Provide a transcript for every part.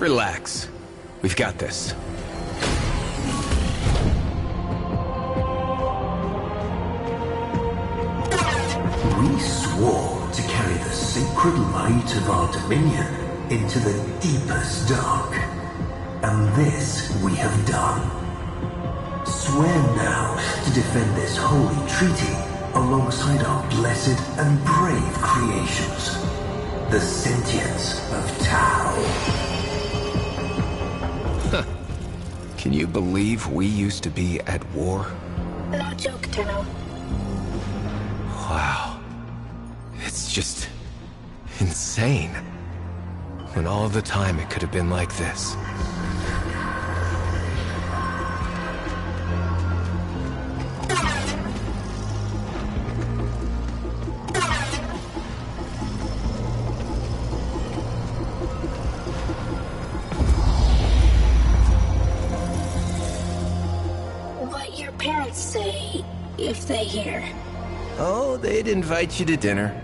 relax. We've got this. We swore to carry the sacred light of our dominion into the deepest dark. And this we have done. Swear now to defend this holy treaty alongside our blessed and brave creations, the sentience of Tau. Huh. Can you believe we used to be at war? No joke, Tau. Wow. It's just insane. When all the time it could have been like this. What your parents say if they hear. Oh, they'd invite you to dinner.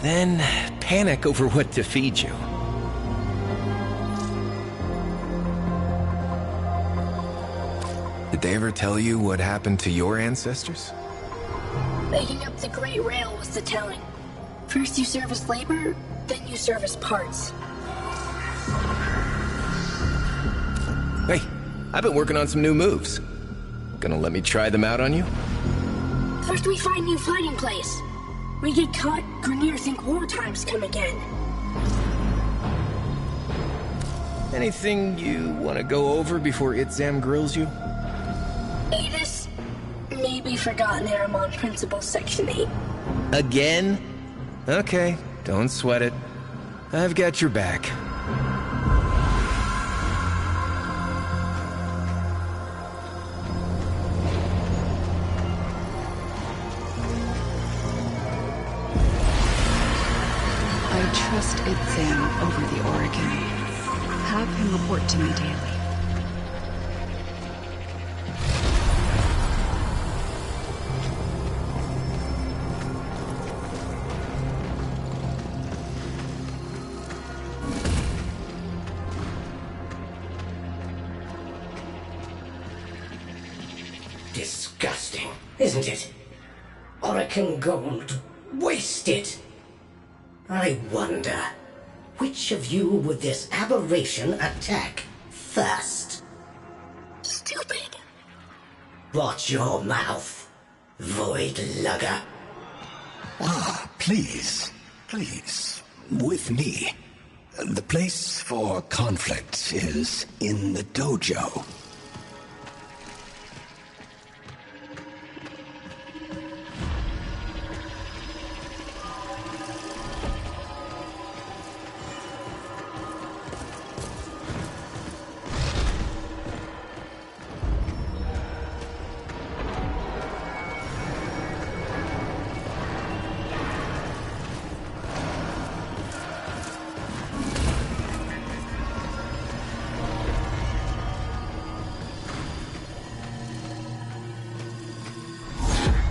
Then panic over what to feed you. Did they ever tell you what happened to your ancestors? Making up the Great Rail was the telling. First you serve as labor, then you serve as parts. Hey, I've been working on some new moves. Gonna let me try them out on you? First we find new fighting place. We get caught, Grineer think war times come again. Anything you want to go over before Itzam grills you? Adis, maybe forgotten Aramon Principle Section 8. Again? Okay, don't sweat it. I've got your back. I trust Itzam over the Oregon. Have him report to me daily. Disgusting, isn't it? Oregon gold, wasted. I wonder, which of you would this aberration attack first? Stupid. Watch your mouth, void lugger. Ah, please, please, with me. The place for conflict is in the dojo.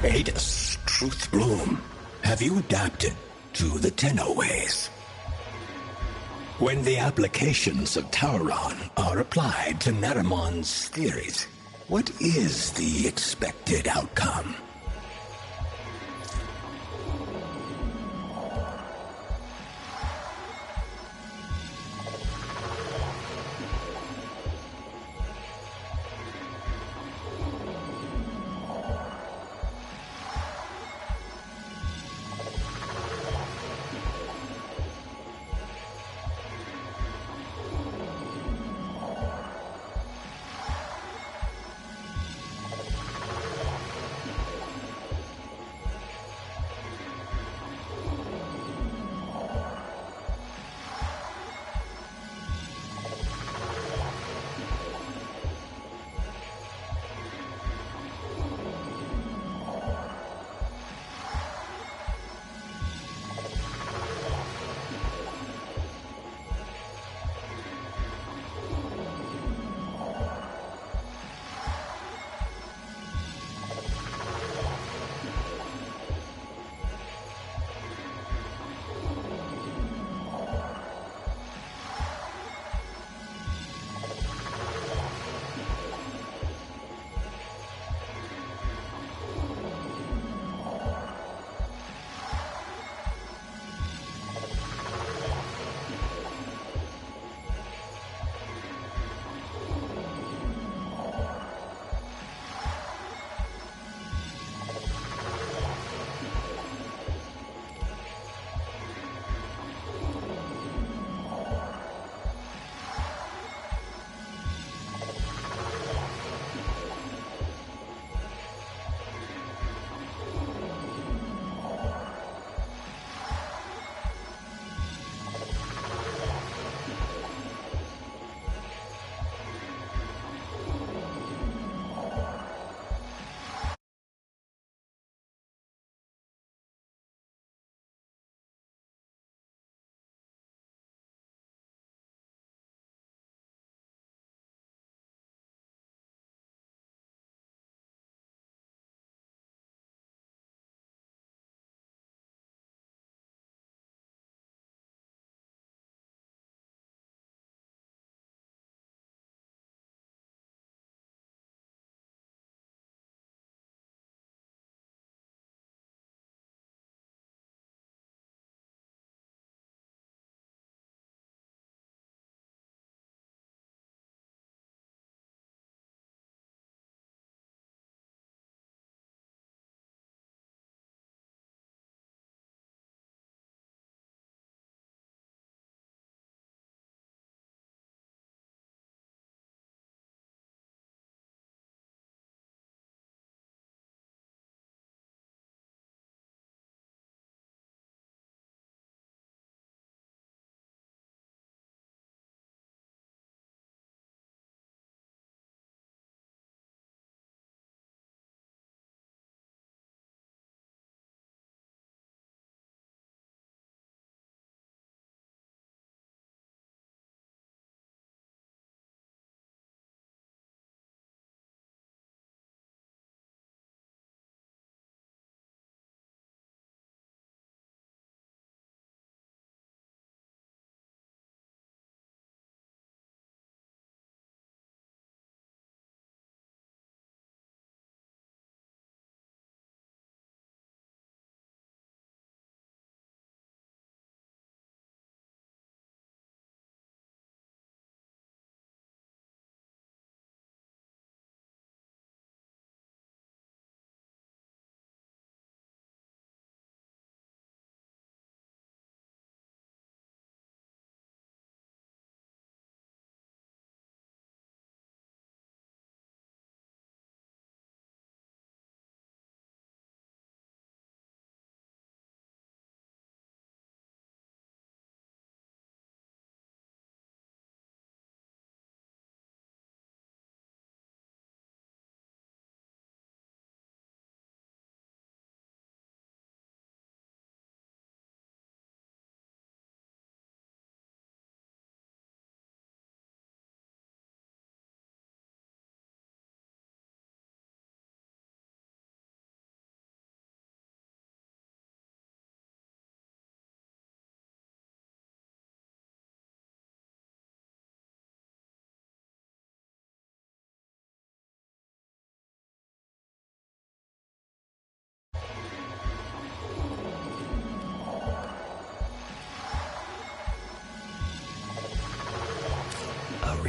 Adis, Truth Bloom, have you adapted to the Tenno ways? When the applications of Tauron are applied to Naramon's theories, what is the expected outcome?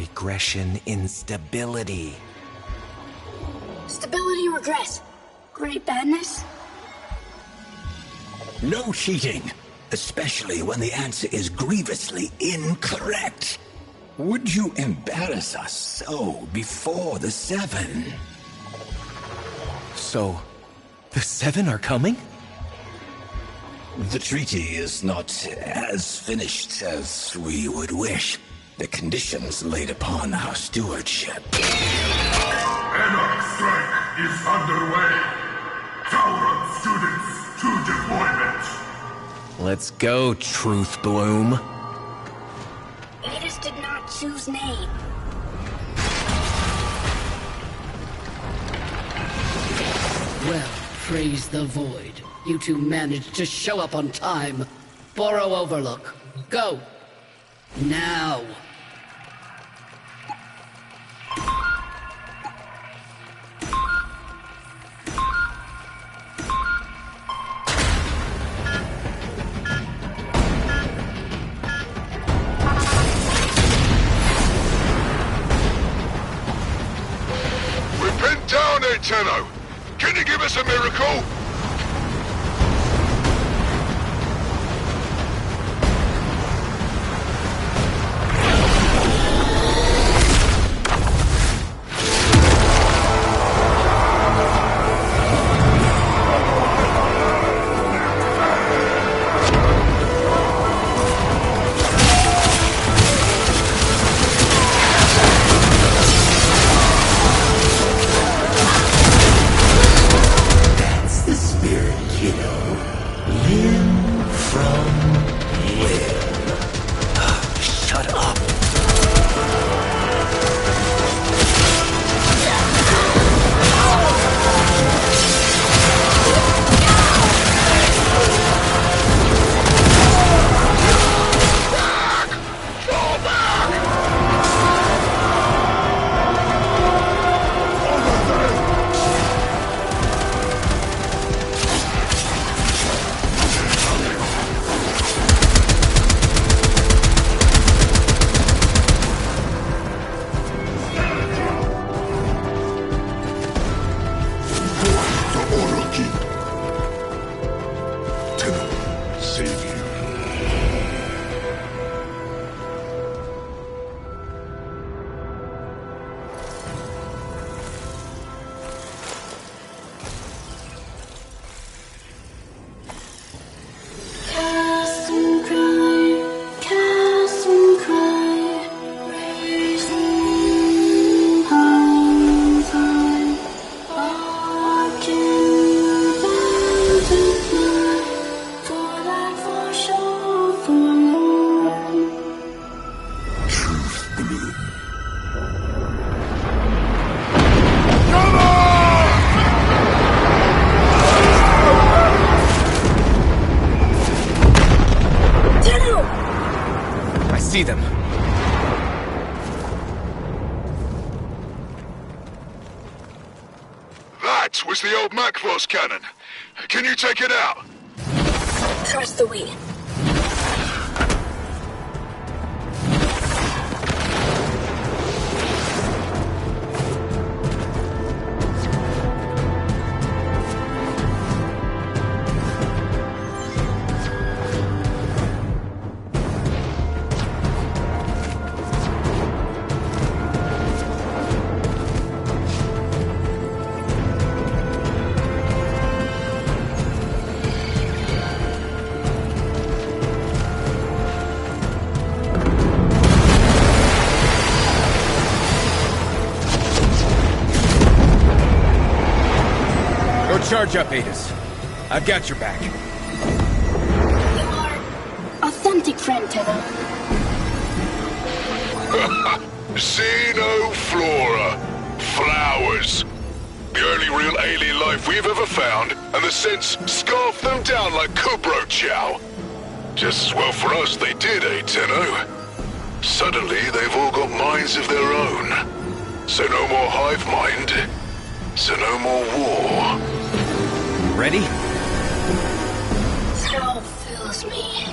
regression instability. Stability regress. Great badness? No cheating, especially when the answer is grievously incorrect. Would you embarrass us so before the 7? So, the 7 are coming? The treaty is not as finished as we would wish. The conditions laid upon our stewardship. Anarch strike is underway. Sauron students to deployment. Let's go, Truth Bloom. Adis did not choose name. Well, praise the void. You two managed to show up on time. Borrow Overlook. Go. Now. We're pinned down, Tenno. Can you give us a miracle? That's the spirit, kiddo. Limb from limb. Shut up. The Orokin. Tenno, save you. Cast and cry, raising high, watching butterfly, for that for sure forlorn. Truth Bloom. Tenno! I see them. That was the old Macvoss cannon. Can you take it out? Trust the we. Go charge up, Adis. I've got your back. You are authentic friend, Tenno. Xenoflora. Flowers. The only real alien life we've ever found, and the Scents scarfed them down like Kubro Chow. Just as well for us they did, Tenno? Suddenly they've all got minds of their own. So no more hive mind. So no more war. Ready? Hell fills me.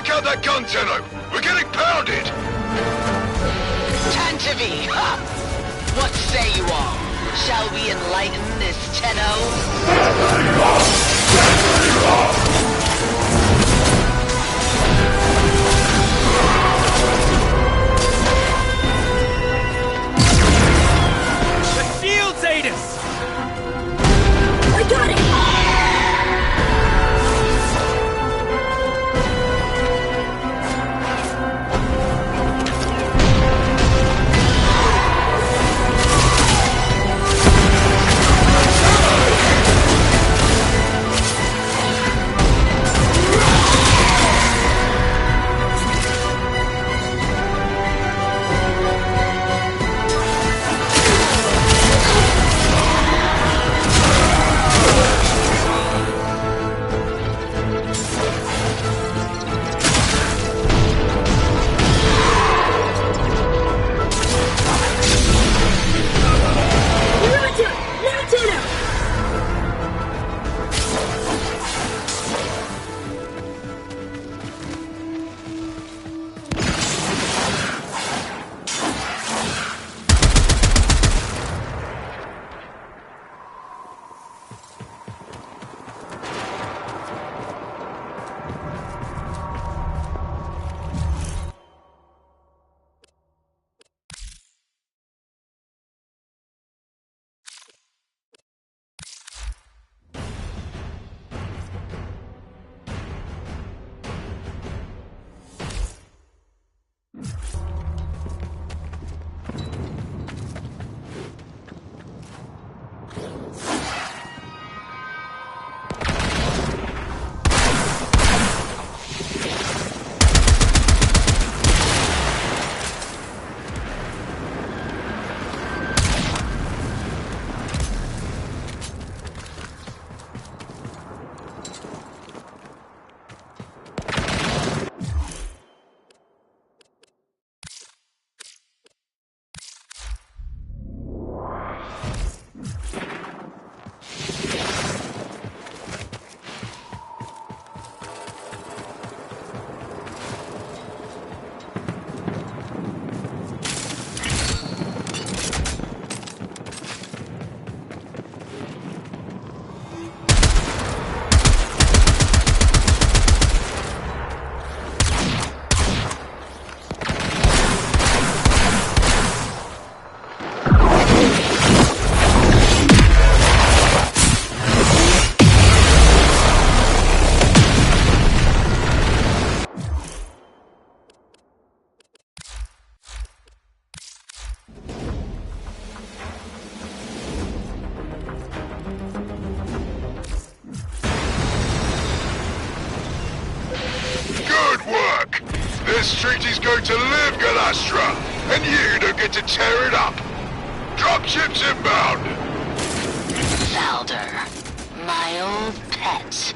Check out that gun, Tenno! We're getting pounded! Tantivy! Ha! What say you all? Shall we enlighten this Tenno? The shields ate us! I got it! This treaty's going to live, Galastra, and you don't get to tear it up. Dropships inbound. Valder, my old pet.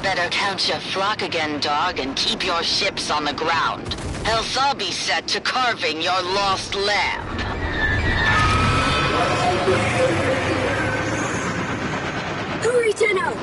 Better count your flock again, dog, and keep your ships on the ground. Else I'll be set to carving your lost lamb. Hurry, Tenno!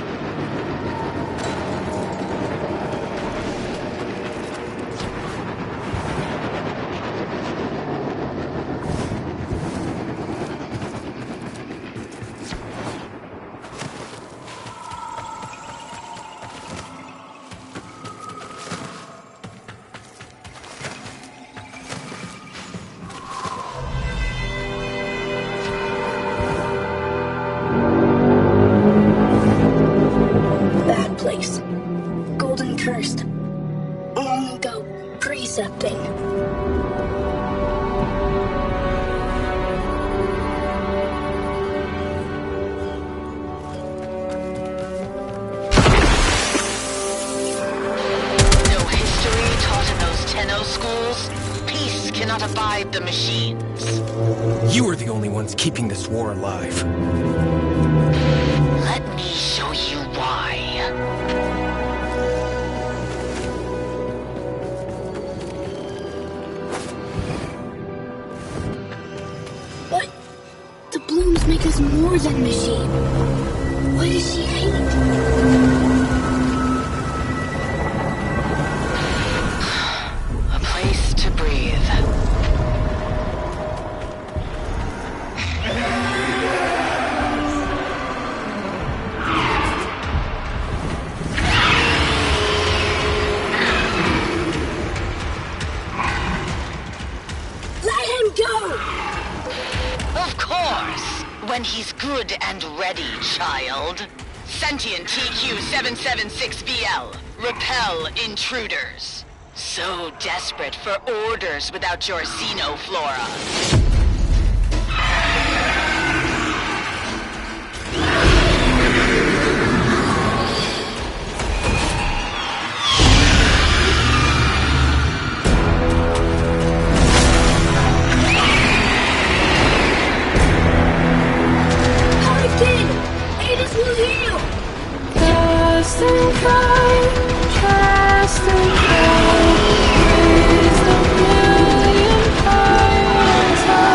The machines. You are the only ones keeping this war alive. Let me show you why. But the blooms make us more than machine. Why does she hate? when he's good and ready, child. Sentient TQ-776VL. Repel intruders. So desperate for orders without your xenoflora. Cast and cry, raise the million fires.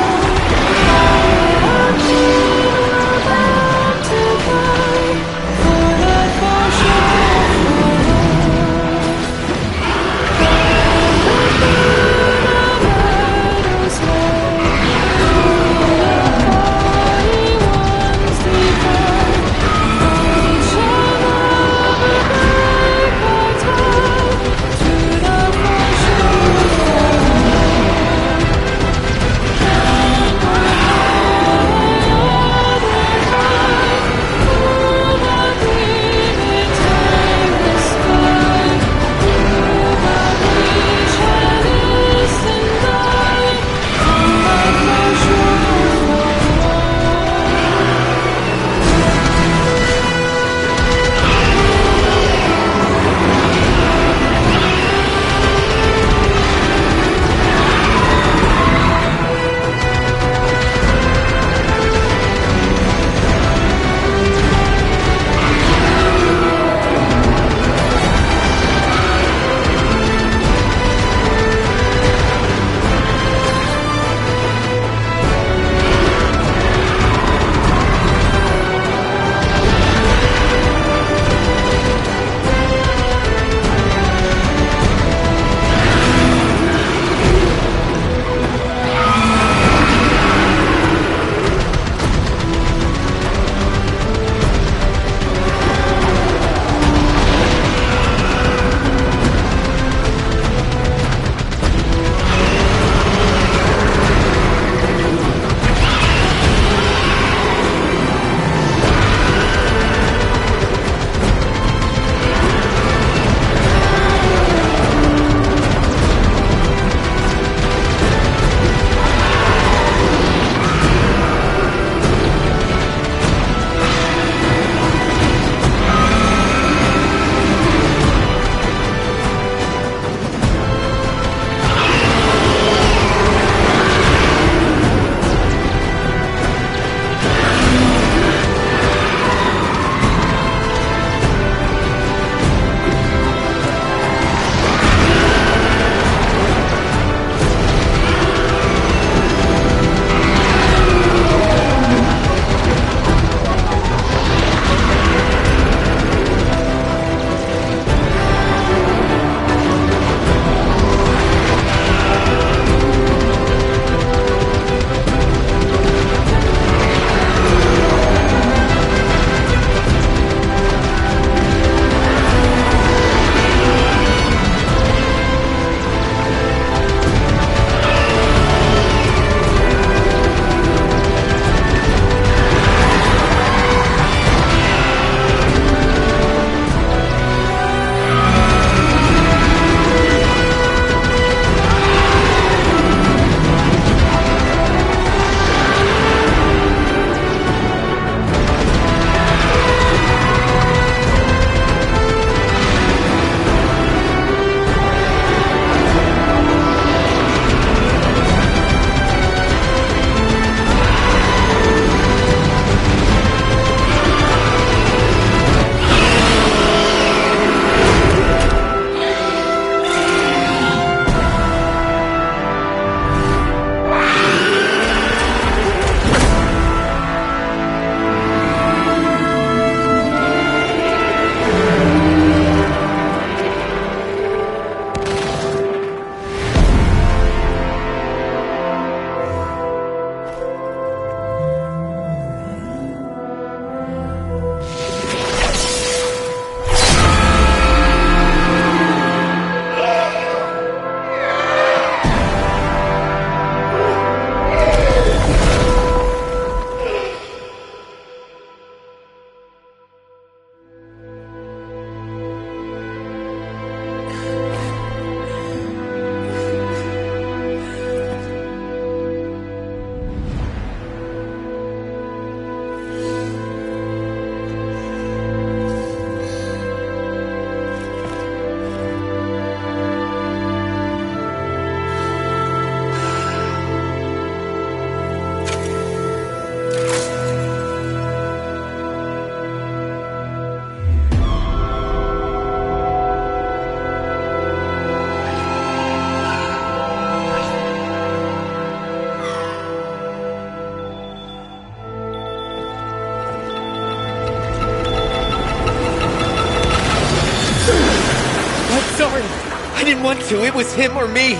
I didn't want to. It was him or me.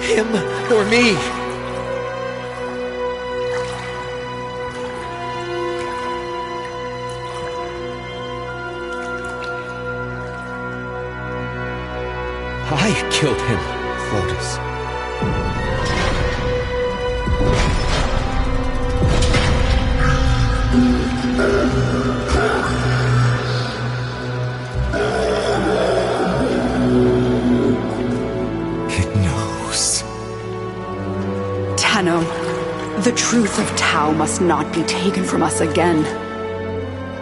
Him or me. I killed him, Lotus. It knows. Tenno, the truth of Tao must not be taken from us again.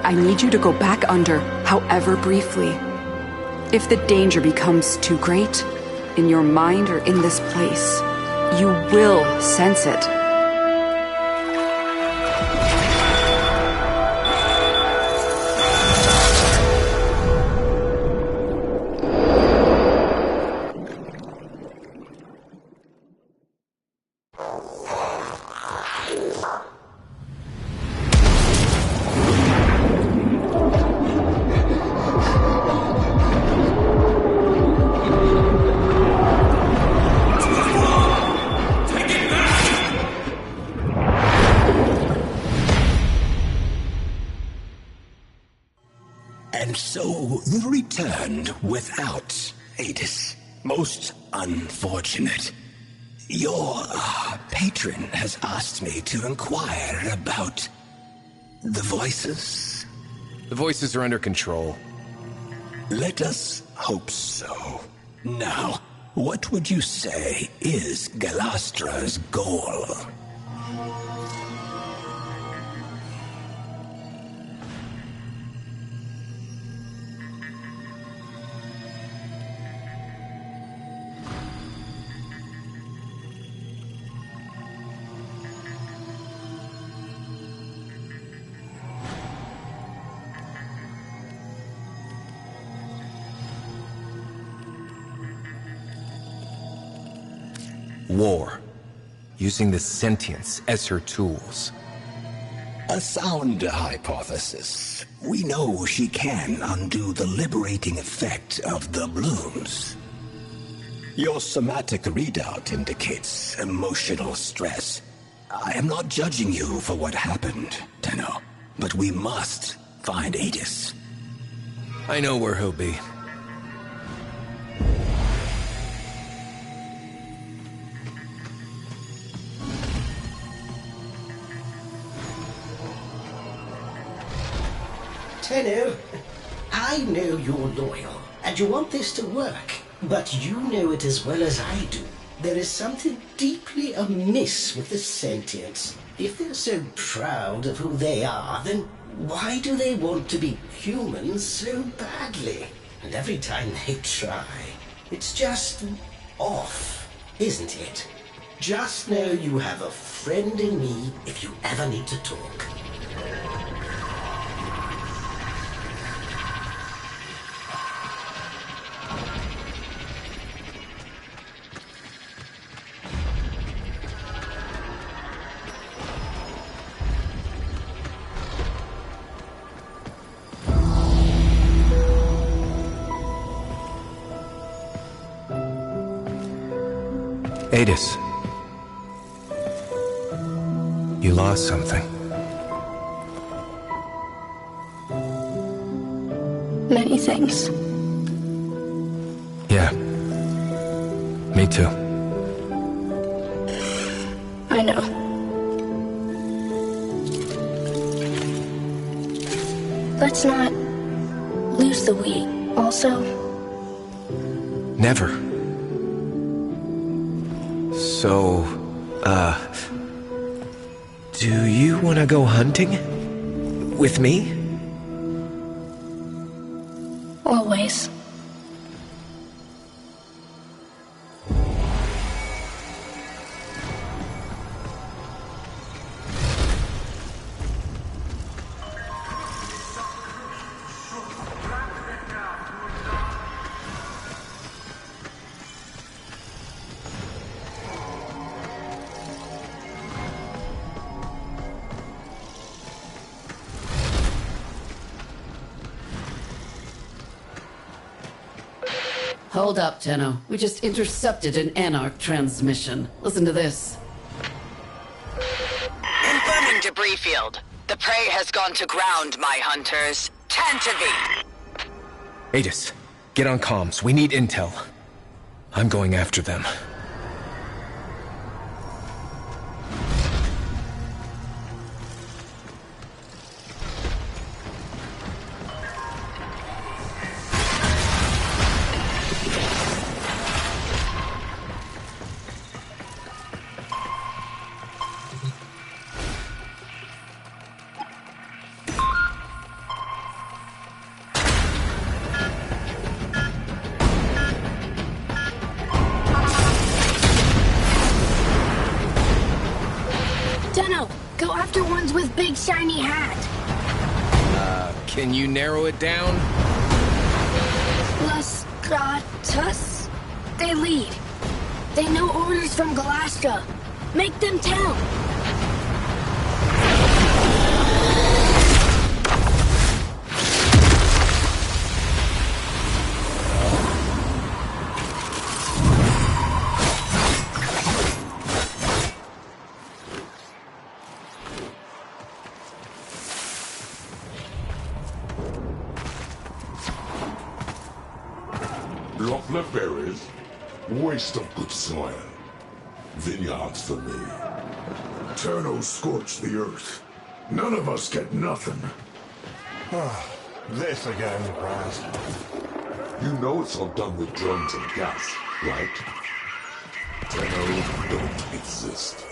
I need you to go back under, however briefly. If the danger becomes too great, in your mind or in this place, you will sense it. And so you returned without Adis. Most unfortunate. Your patron has asked me to inquire about the voices. The voices are under control. Let us hope so. Now, what would you say is Galastra's goal? War. Using the sentience as her tools. A sound hypothesis. We know she can undo the liberating effect of the blooms. Your somatic readout indicates emotional stress. I am not judging you for what happened, Tenno, but we must find Adis. I know where he'll be. Tenno, I know you're loyal, and you want this to work, but you know it as well as I do. There is something deeply amiss with the sentients. If they're so proud of who they are, then why do they want to be humans so badly? And every time they try, it's just off, isn't it? Just know you have a friend in me if you ever need to talk. Adis. You lost something. Many things. Yeah. Me too. I know. Let's not lose the we, also. Never. So, do you want to go hunting? With me? Always. Hold up, Tenno. We just intercepted an Anarch transmission. Listen to this. Confirming debris field. The prey has gone to ground, my hunters. Tantivy! Adis, get on comms. We need intel. I'm going after them. Go after ones with big shiny hat. Can you narrow it down? Los Gratas? They lead. They know orders from Galastra. Make them tell. Lovely berries, waste of good soil. Vineyards for me. Turnos scorch the earth. None of us get nothing. This again, Raz. You know it's all done with drones and gas, right? Turnos don't exist.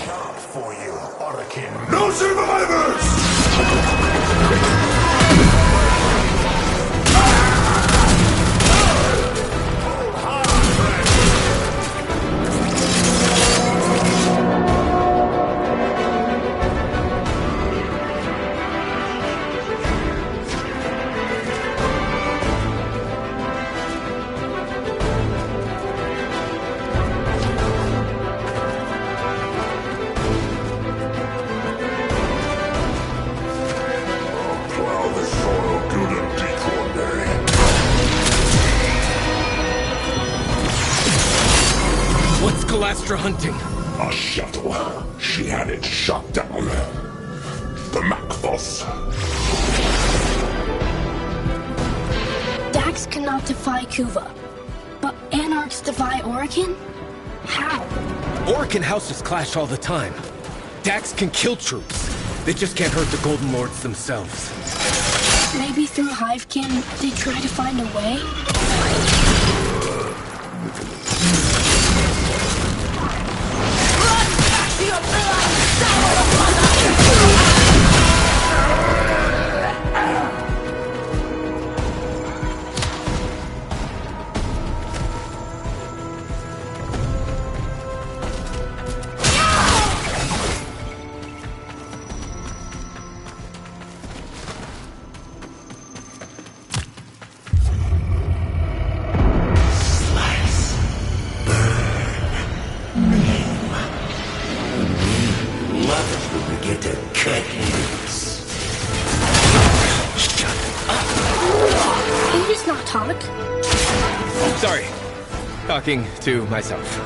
Sharp for you, Orakin. No survivors! Galastra hunting. A shuttle. She had it shot down. The Macthos. Dax cannot defy Kuva. But Anarchs defy Orokin? How? Orokin houses clash all the time. Dax can kill troops. They just can't hurt the Golden Lords themselves. Maybe through Hivekin, they try to find a way? Sorry. Talking to myself.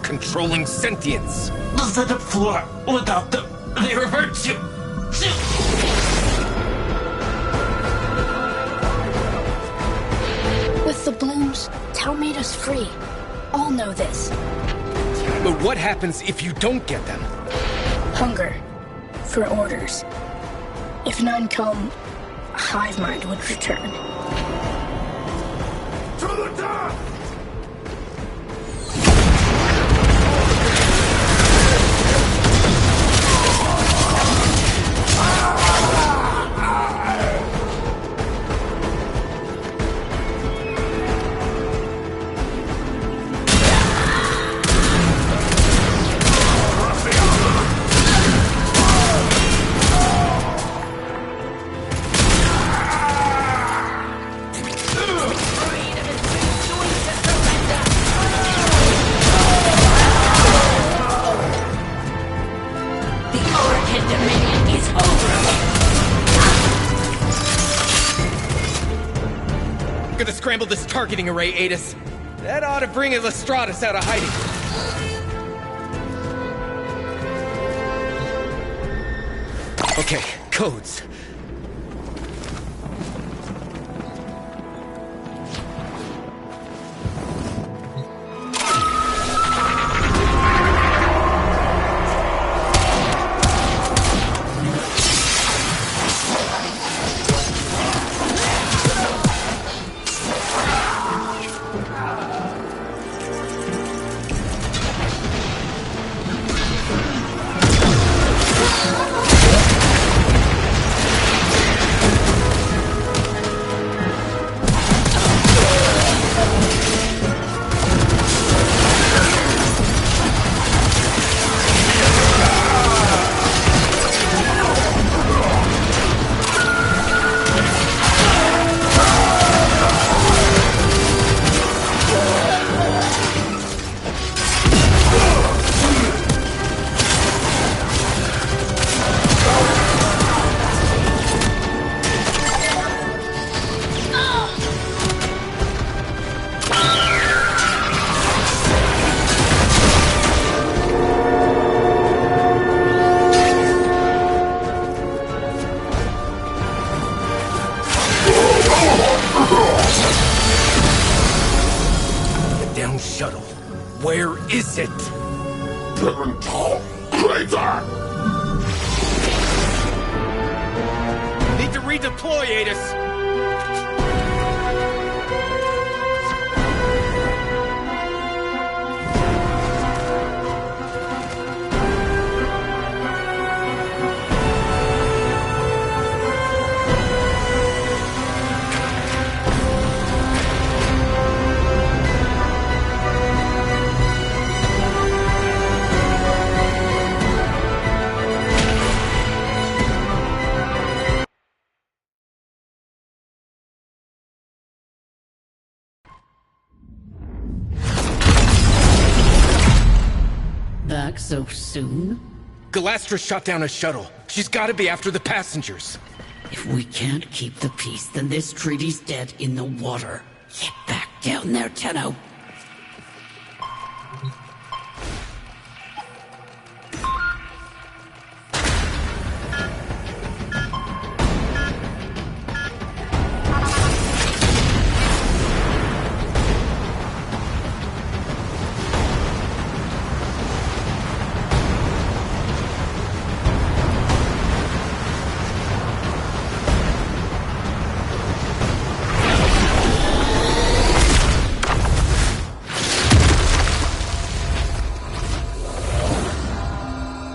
Controlling sentience. the setup floor without them. They revert you. With the blooms, Tao made us free. All know this. But what happens if you don't get them? Hunger. For orders. If none come, hive mind would return. To the top! Gonna scramble this targeting array, Adis. That ought to bring Illustratus out of hiding. Okay, codes. Shuttle. Where is it? Crater! Need to redeploy, Adis. Back so soon? Galastra shot down a shuttle. She's gotta be after the passengers. If we can't keep the peace, then this treaty's dead in the water. Get back down there, Tenno.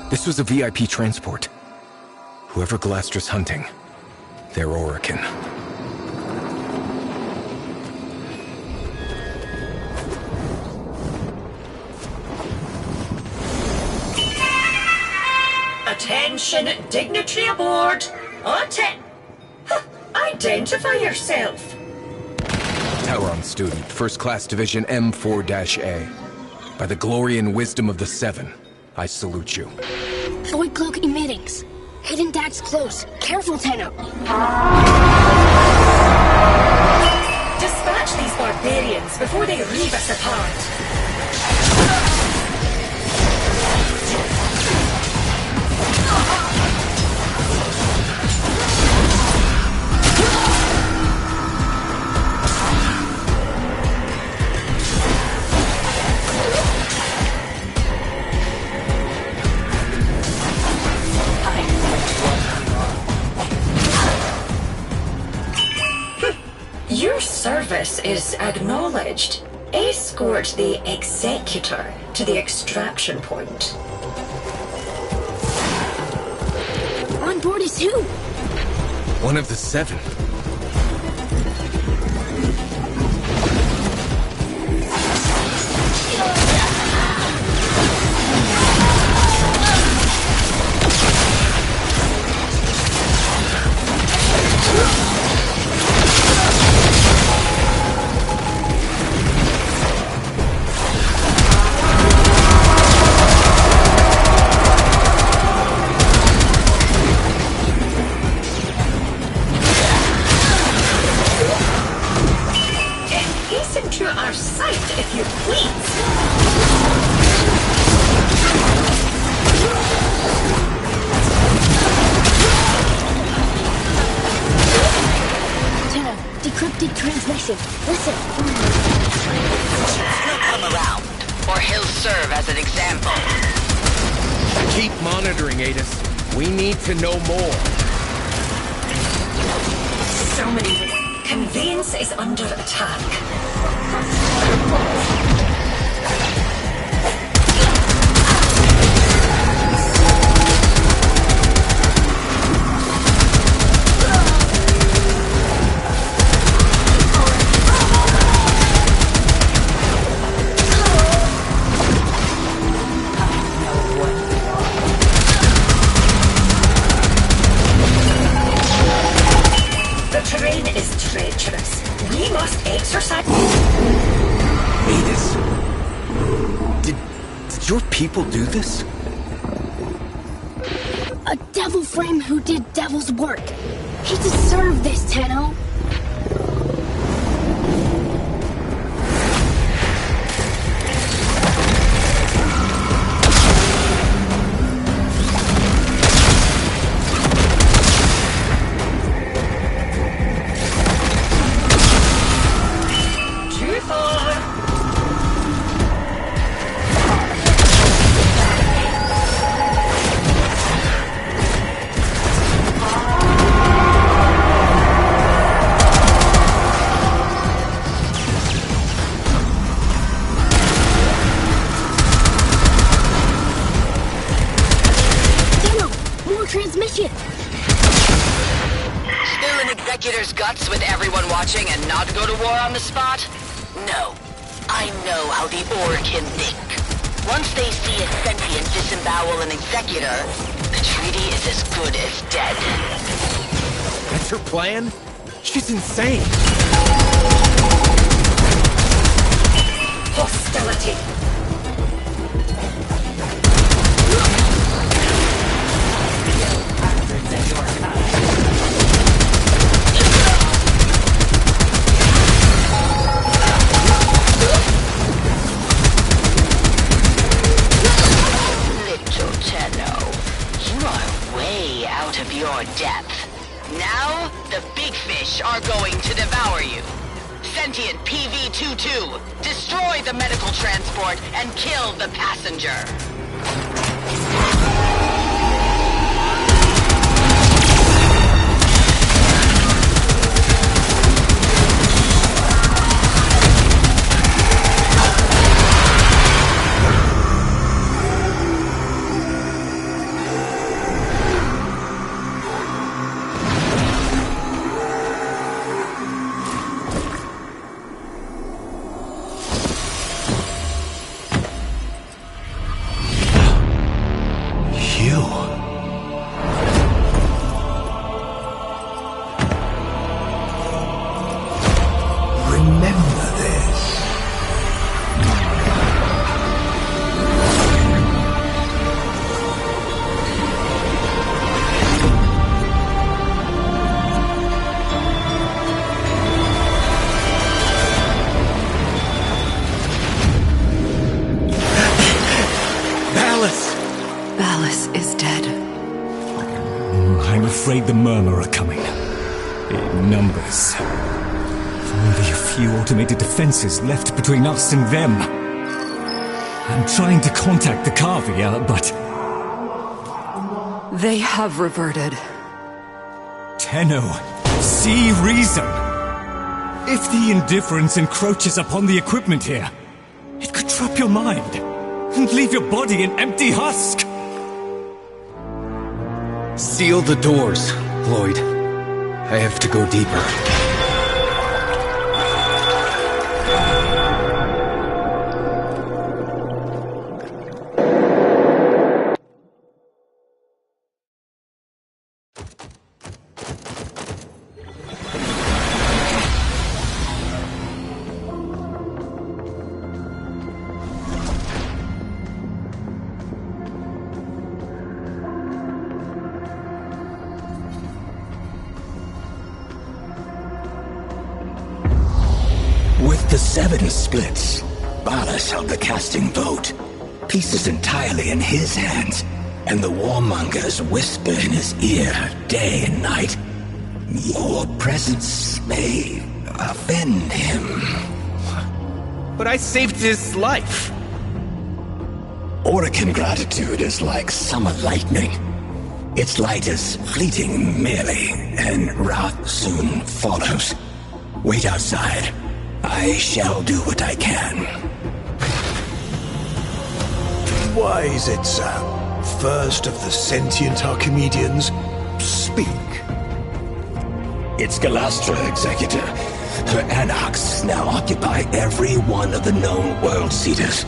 This was a VIP transport. Whoever Galastra's hunting, they're Orokin. Attention, dignitary aboard. Identify yourself. Tauron student, First Class Division M4-A. By the glory and wisdom of the Seven, I salute you. Void cloak emittings. Hidden Dax close. Careful, Tenno. Dispatch these barbarians before they reave us apart. service is acknowledged. Escort the executor to the extraction point. On board is who? One of the 7. To our site, if you please. Tenno, decrypted transmission. Listen. He'll come around, or he'll serve as an example. Keep monitoring, Adis. We need to know more. So many. Conveyance is under attack. The terrain is treacherous. We must exercise. Adis, did your people do this? A devil frame who did devil's work. He deserved this, Tenno. Transmission! Spill an executor's guts with everyone watching and not go to war on the spot? No. I know how the Orc can think. Once they see a sentient disembowel an executor, the treaty is as good as dead. That's her plan? She's insane! Hostility! Your depth. Now, the big fish are going to devour you. Sentient PV-22, destroy the medical transport and kill the passenger. I'm afraid the Murmur are coming. In numbers. Only a few automated defenses left between us and them. I'm trying to contact the Kavia, but... They have reverted. Tenno, see reason! If the indifference encroaches upon the equipment here, it could trap your mind and leave your body an empty husk. Seal the doors, Lloyd. I have to go deeper. With the 7 splits, Ballas held the casting vote. Pieces entirely in his hands, and the warmongers whisper in his ear day and night. Your presence may offend him. But I saved his life. Orokin gratitude is like summer lightning. Its light is fleeting merely, and wrath soon follows. Wait outside. I shall do what I can. Why is it, sir? First of the sentient Archimedeans, speak. It's Galastra, Executor. Her anarchs now occupy every one of the known world seeders.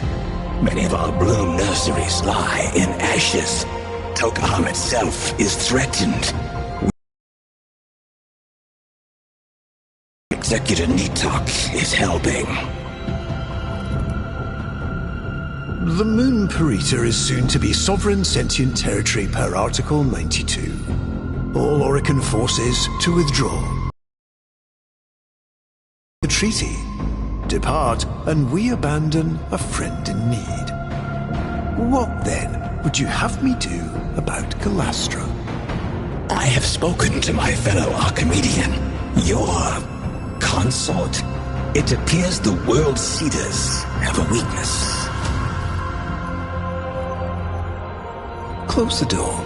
Many of our bloom nurseries lie in ashes. Tok-Am itself is threatened. Executor Nitok is helping. The Moon Parita is soon to be sovereign sentient territory per Article 92. All Orokin forces to withdraw. The treaty. Depart, and we abandon a friend in need. What, then, would you have me do about Galastra? I have spoken to my fellow Archimedean. Your consort. It appears the world seeders have a weakness. Close the door.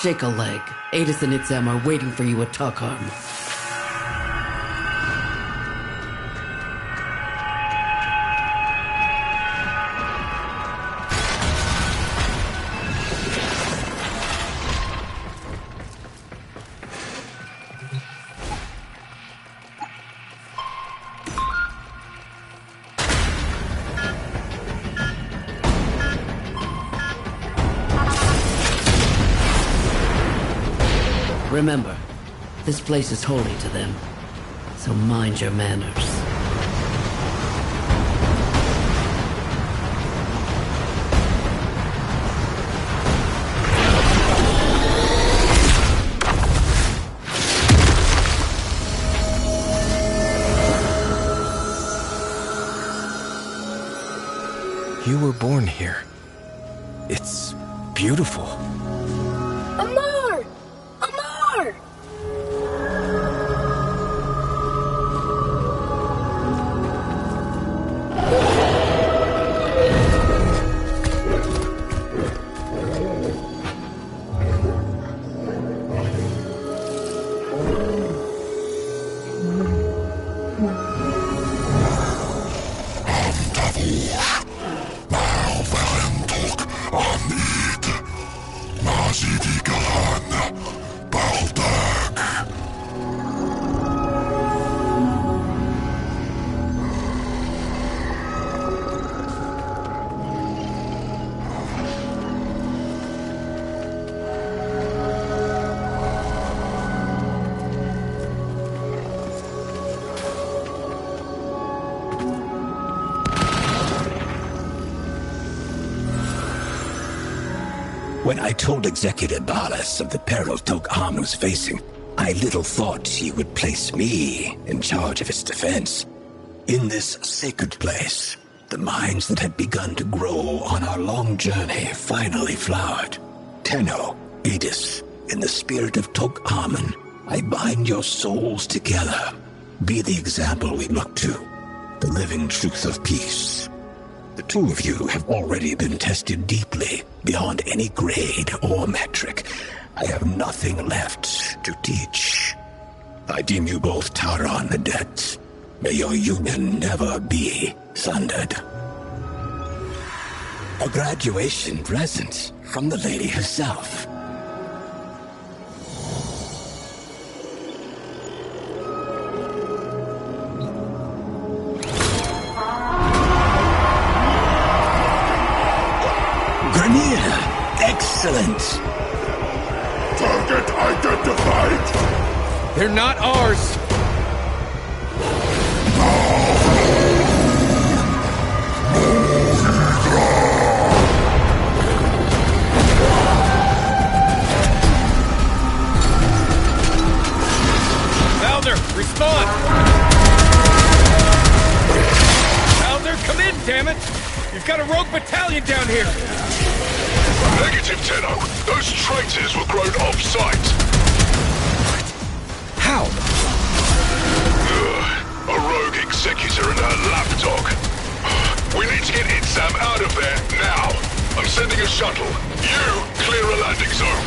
Shake a leg. Adis and Itzam are waiting for you at Tok-Am. Remember, this place is holy to them, so mind your manners. You were born here. It's beautiful. Amar! Amar! When I told Executive Ballas of the peril Tok-Am was facing, I little thought he would place me in charge of its defense. In this sacred place, the minds that had begun to grow on our long journey finally flowered. Tenno, Adis, in the spirit of Tok-Amen, I bind your souls together. Be the example we look to, the living truth of peace. The two of you have already been tested deeply, beyond any grade or metric. I have nothing left to teach. I deem you both Tauron adepts. May your union never be sundered. A graduation present from the lady herself. Excellent. Target identified. They're not ours. Valder, respond. Valder, come in, damn it. You've got a rogue battalion down here. Negative, Tenno. Those traitors were grown off-site. How? A rogue executor and her lapdog. We need to get Itsam out of there now. I'm sending a shuttle. You clear a landing zone.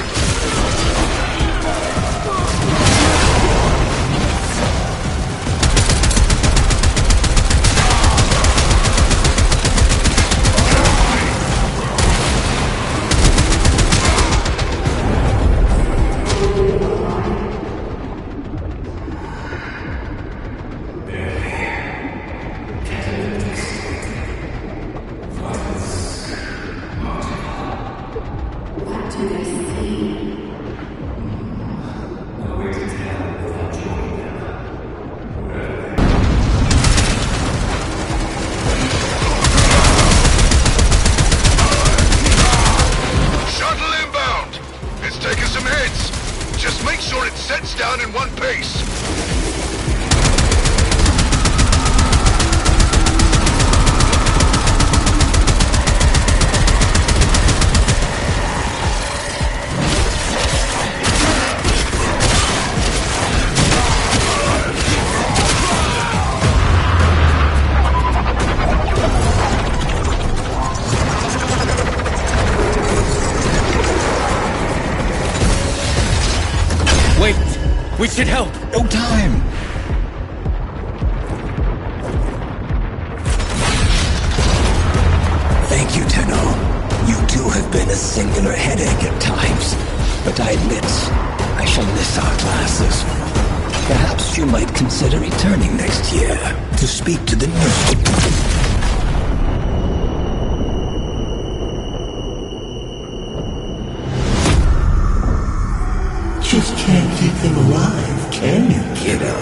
We should help! No time! Thank you, Tenno. You too have been a singular headache at times. But I admit, I shall miss our classes. Perhaps you might consider returning next year to speak to the new... Just can't keep them alive, can you, kiddo?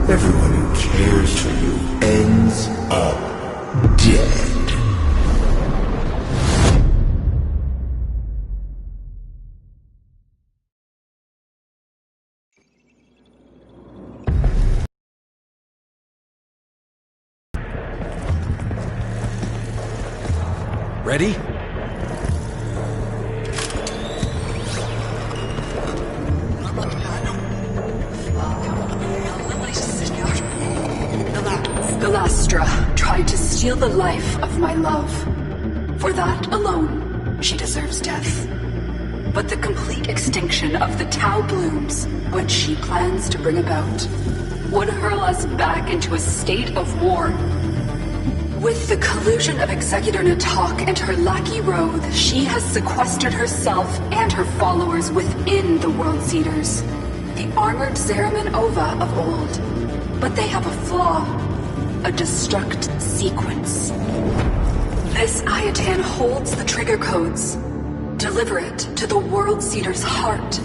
Everyone who cares for you ends up dead. Ready? Tried to steal the life of my love. For that alone, she deserves death. But the complete extinction of the Tau blooms, what she plans to bring about, would hurl us back into a state of war. With the collusion of Executor Natak and her lackey Roth, she has sequestered herself and her followers within the World Seeders, the armored Zeraman Ova of old. But they have a flaw. A destruct sequence. This Ayatan holds the trigger codes. Deliver it to the World Seeder's heart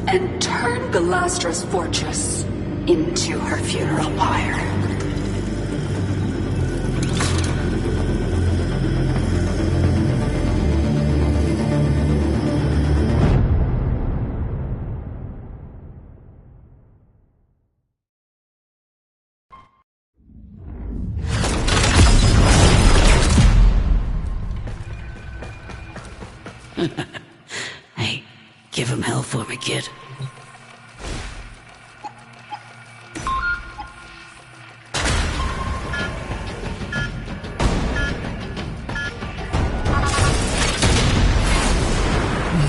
and turn Belastra's fortress into her funeral pyre. Hey, give him hell for me, kid.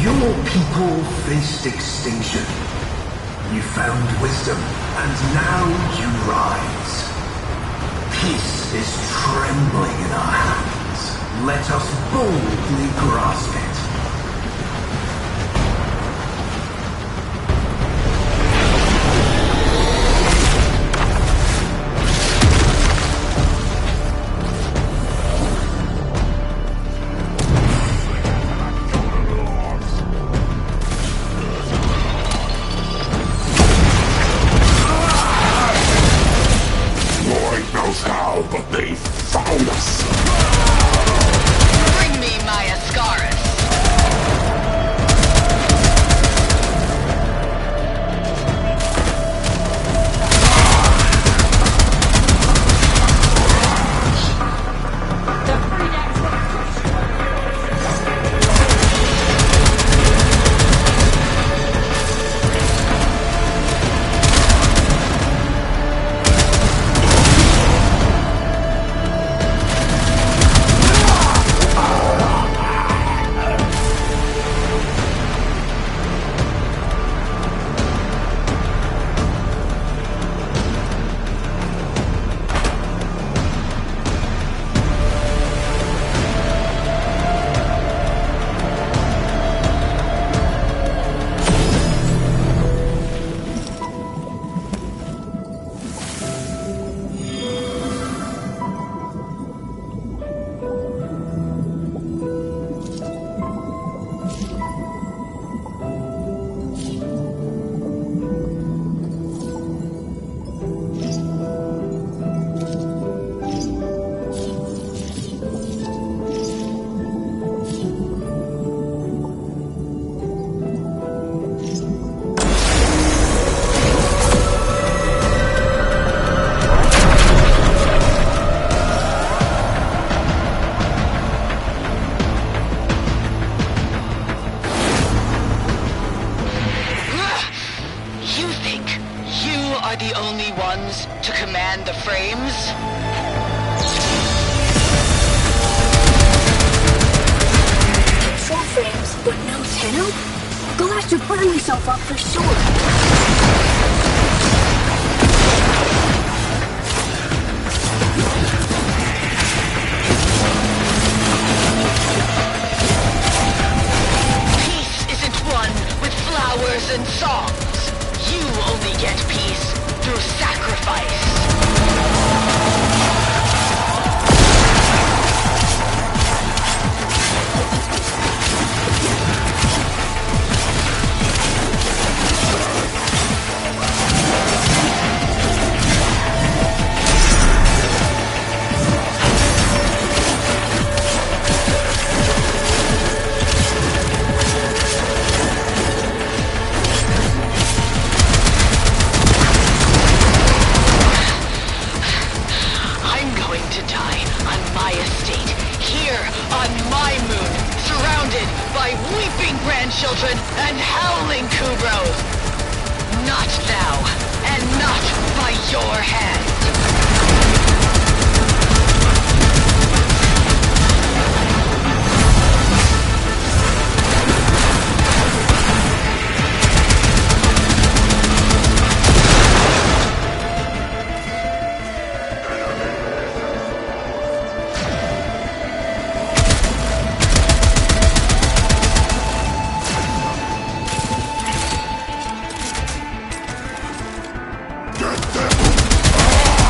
Your people faced extinction. You found wisdom, and now you rise. Peace is trembling in our hands. Let us boldly grasp it. But they found us! Bring me my Ascaris! The only ones to command the frames? Control frames, but no Tenno? They'll have to burn himself up for sure. Peace isn't won with flowers and songs. You only get peace through sacrifice. Grandchildren and howling Kubros. Not thou, and not by your hand. Get them!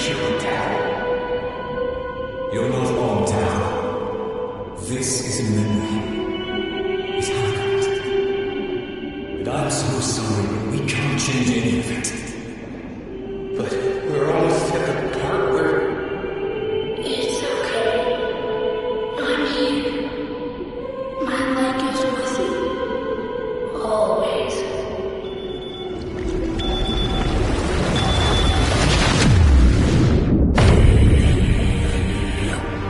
secure Tau. You're not on Tau. This is a memory. It happened. And I'm so sorry, but we can't change any of it. But we're almost at the part where... It's okay. I'm here. My leg is with you. Always.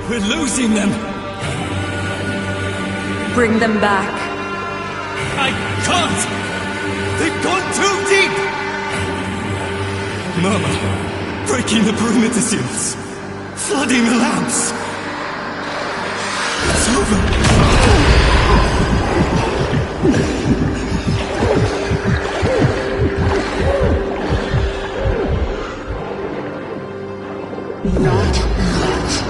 We're losing them! Bring them back. I can't! They've gone too deep! Mama, breaking the perimeter seals, flooding the lamps. It's over. Not yet.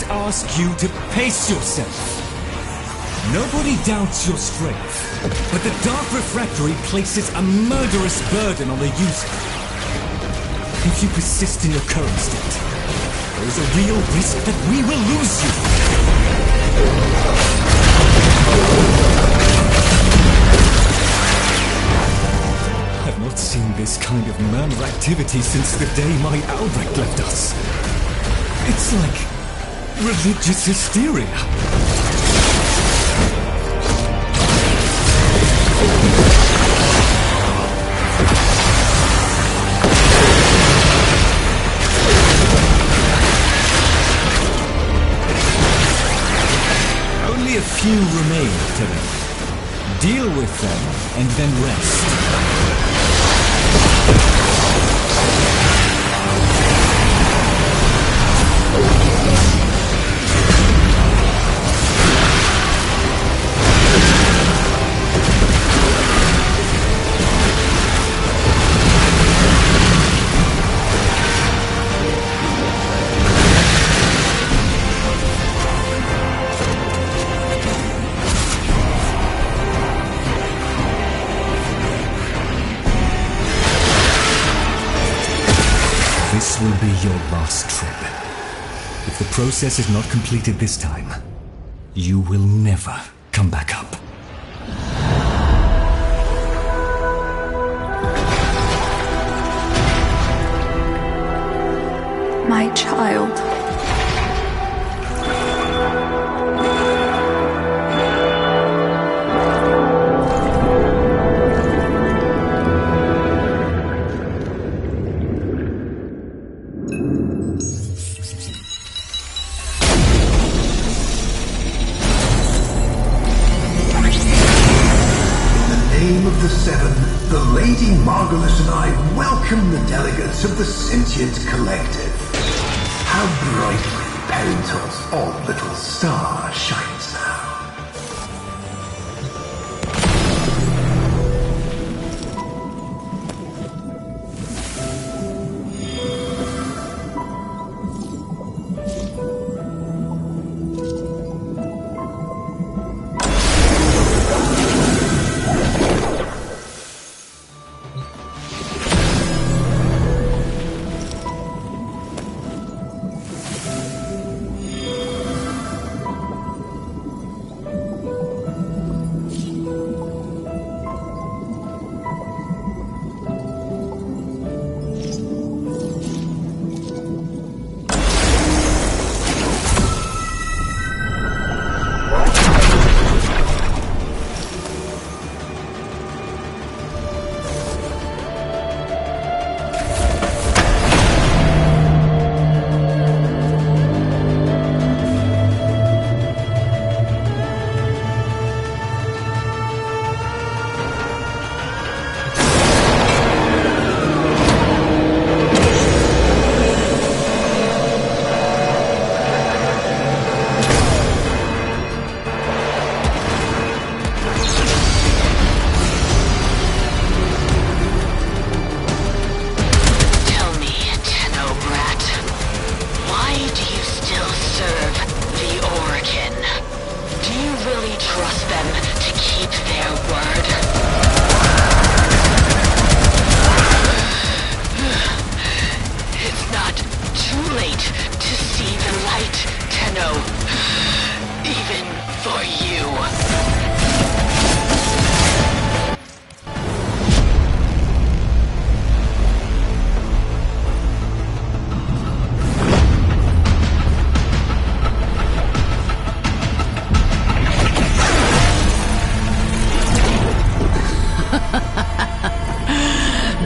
Ask you to pace yourself. Nobody doubts your strength, but the Dark Refractory places a murderous burden on the user. If you persist in your current state, there is a real risk that we will lose you. I've not seen this kind of murmur activity since the day my Albrecht left us. It's like religious hysteria. Only a few remain today. Deal with them and then rest. This will be your last trip. If the process is not completed this time, you will never come back up. My child. The Seven, the Lady Margulis and I welcome the delegates of the Sentient Collective. How brightly Pentel's odd little star shines now.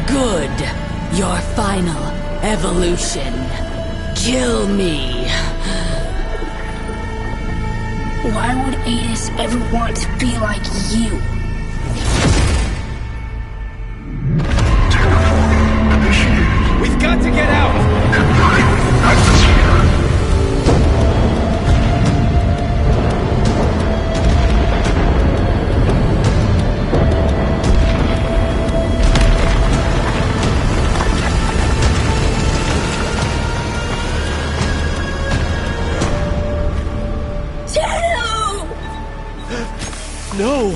Good. Your final evolution. Kill me. Why would Adis ever want to be like you? We've got to get out! No!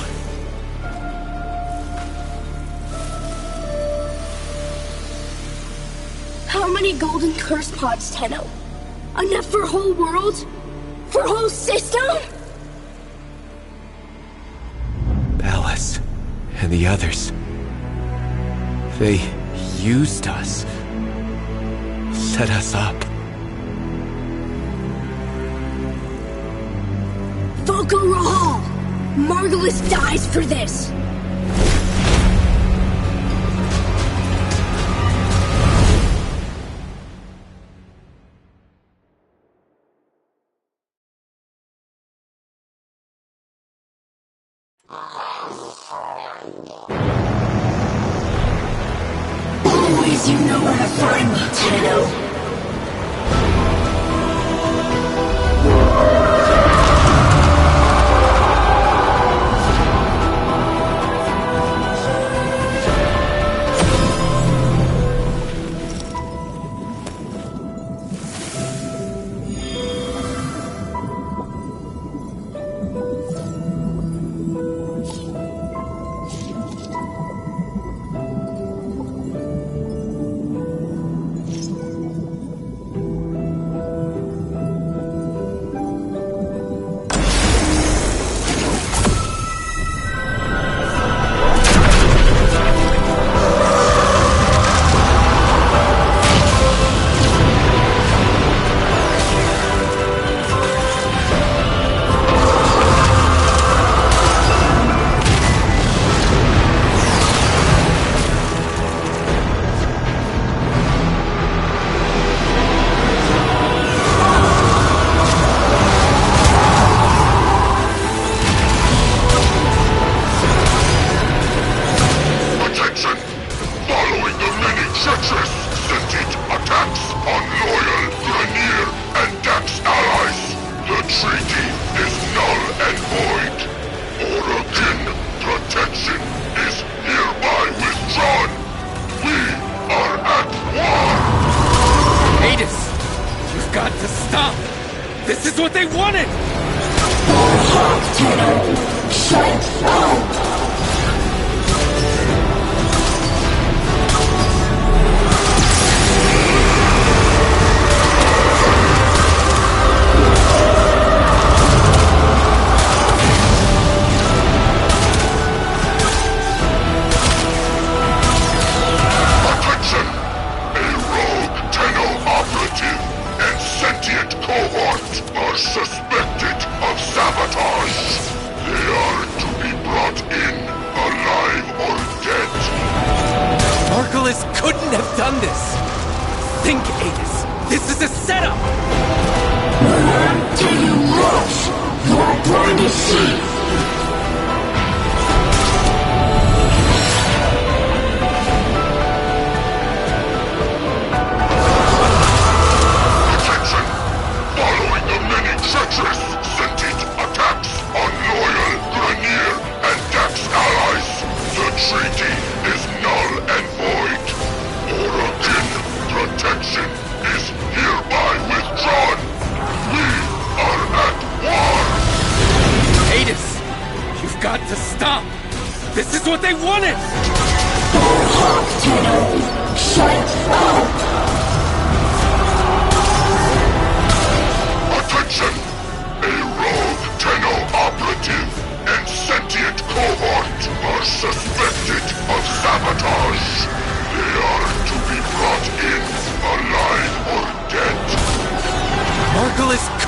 How many golden curse pods, Tenno? Enough for a whole world? For a whole system? Alice and the others. They used us. Set us up. Volko Rahal! Margulis dies for this! Always you know where to find me, Tenno.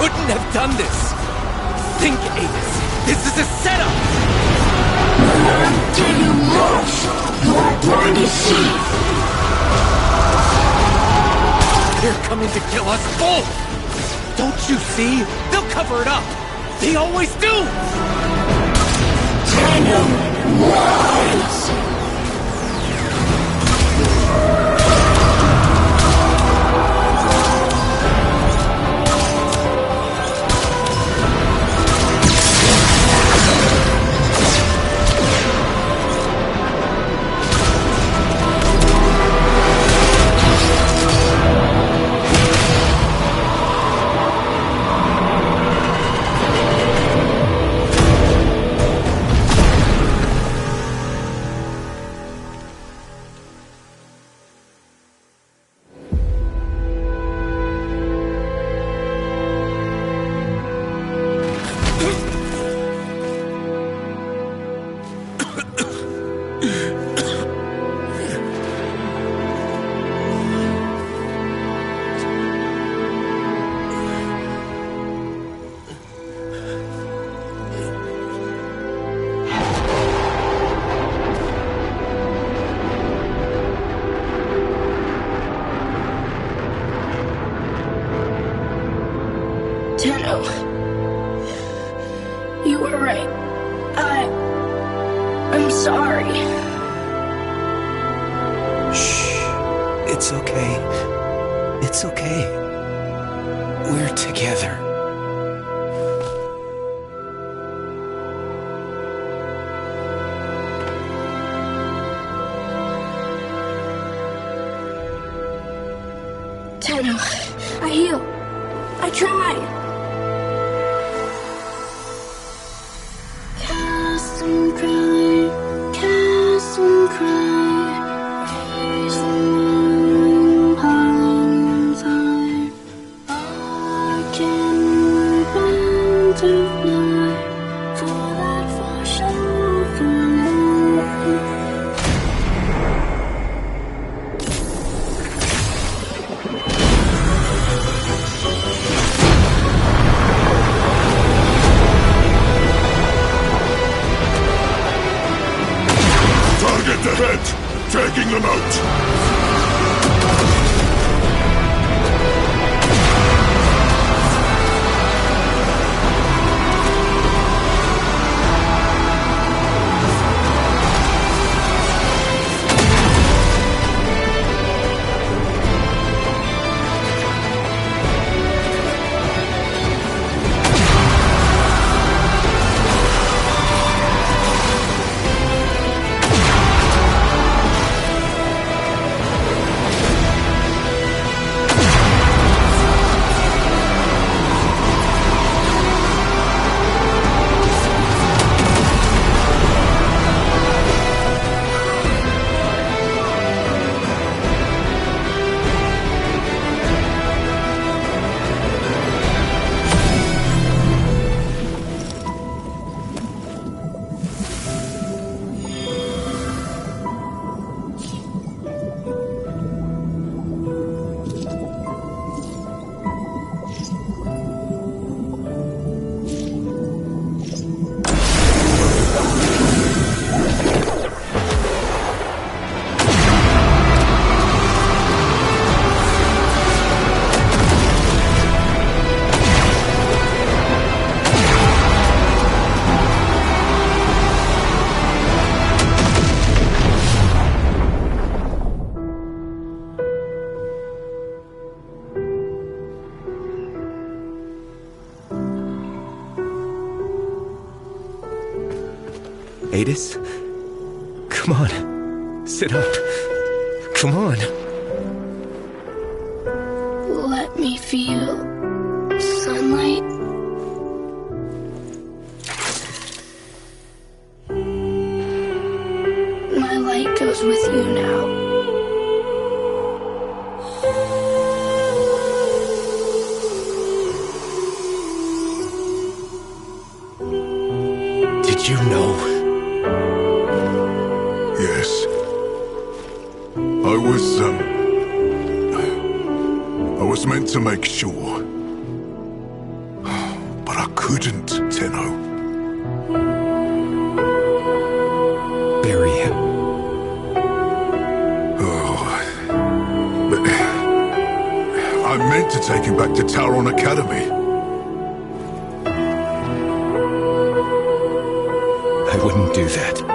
Couldn't have done this! Think, Adis! This is a setup! Do you rush? They're coming to kill us both! Don't you see? They'll cover it up! They always do! Rise! Tenno, you were right. I'm sorry. Shh. It's okay. It's okay. We're together. Tenno, I heal. I try. Cast and cry, raise the moon, pine fire. I can repent of night, for that far shall follow. Target ahead! Taking them out! Adis? Come on. Sit up. Come on. Let me feel sunlight. My light goes with you now. Did you know? Yes. I was meant to make sure. But I couldn't, Tenno. Bury him. take him back to Tauron Academy. I wouldn't do that.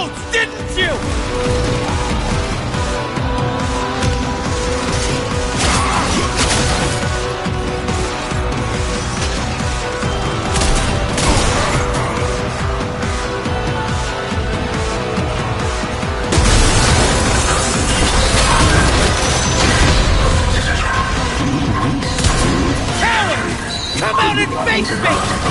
notes, didn't you? Come out and face me!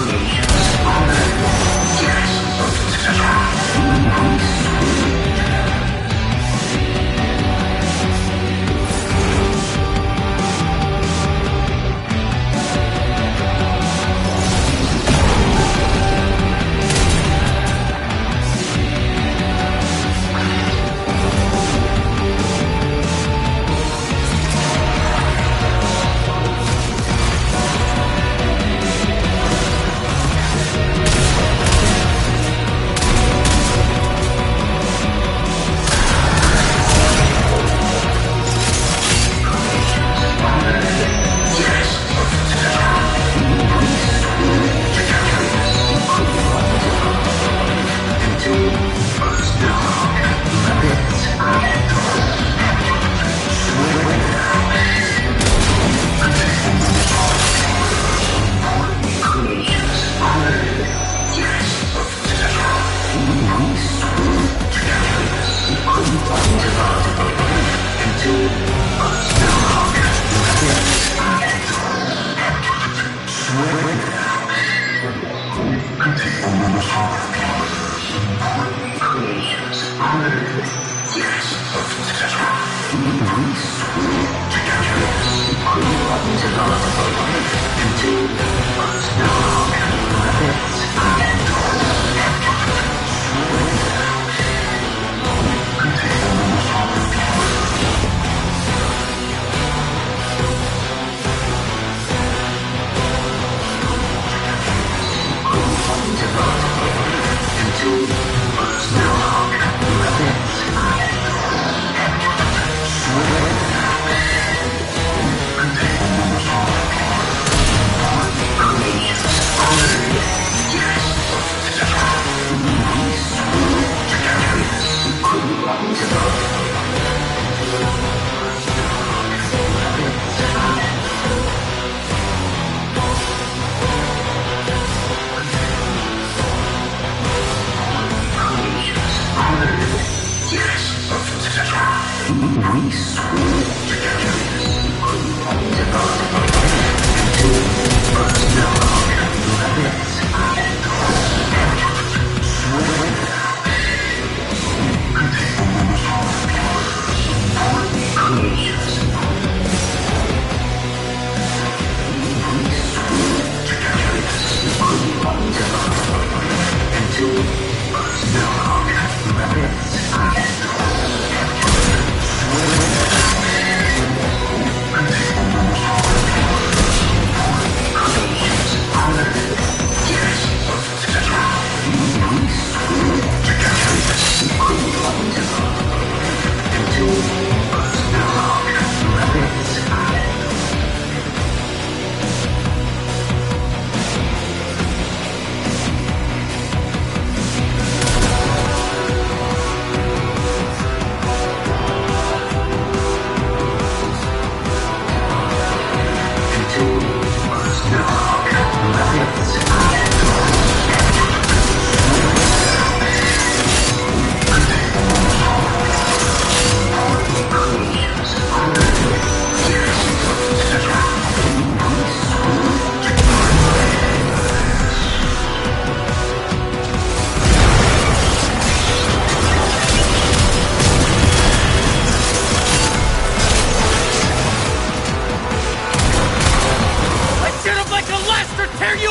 Creation.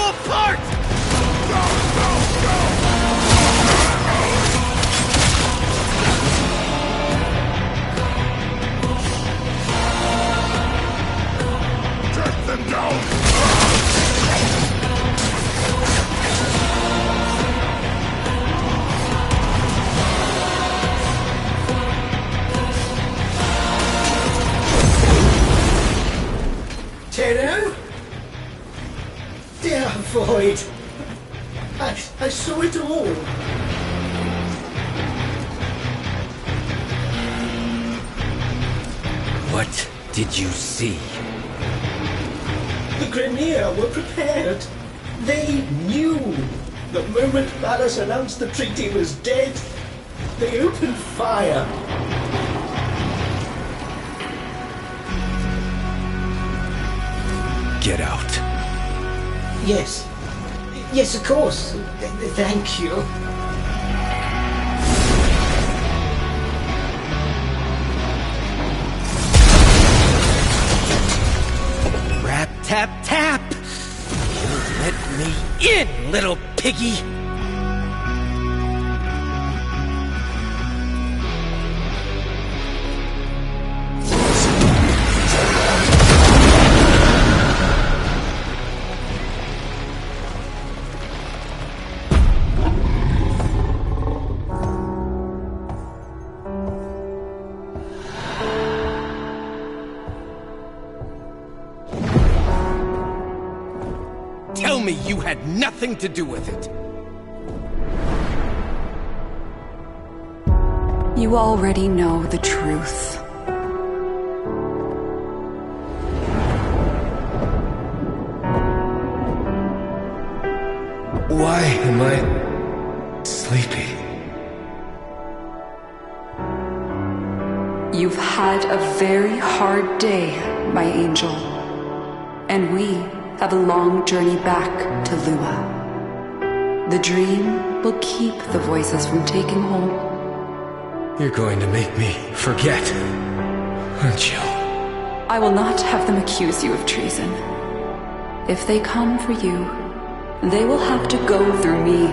fall apart! Take them down! Tenno? Dear Void, I saw it all. What did you see? The Grenier were prepared. They knew. The moment Ballas announced the treaty was dead, they opened fire. Get out. Yes. Yes, of course. Thank you. Rap, tap, tap! You let me in, little piggy! Tell me you had nothing to do with it! You already know the truth. Why am I sleepy? You've had a very hard day, my angel. And we have a long journey back to Lua. The dream will keep the voices from taking hold. You're going to make me forget, aren't you? I will not have them accuse you of treason. If they come for you, they will have to go through me.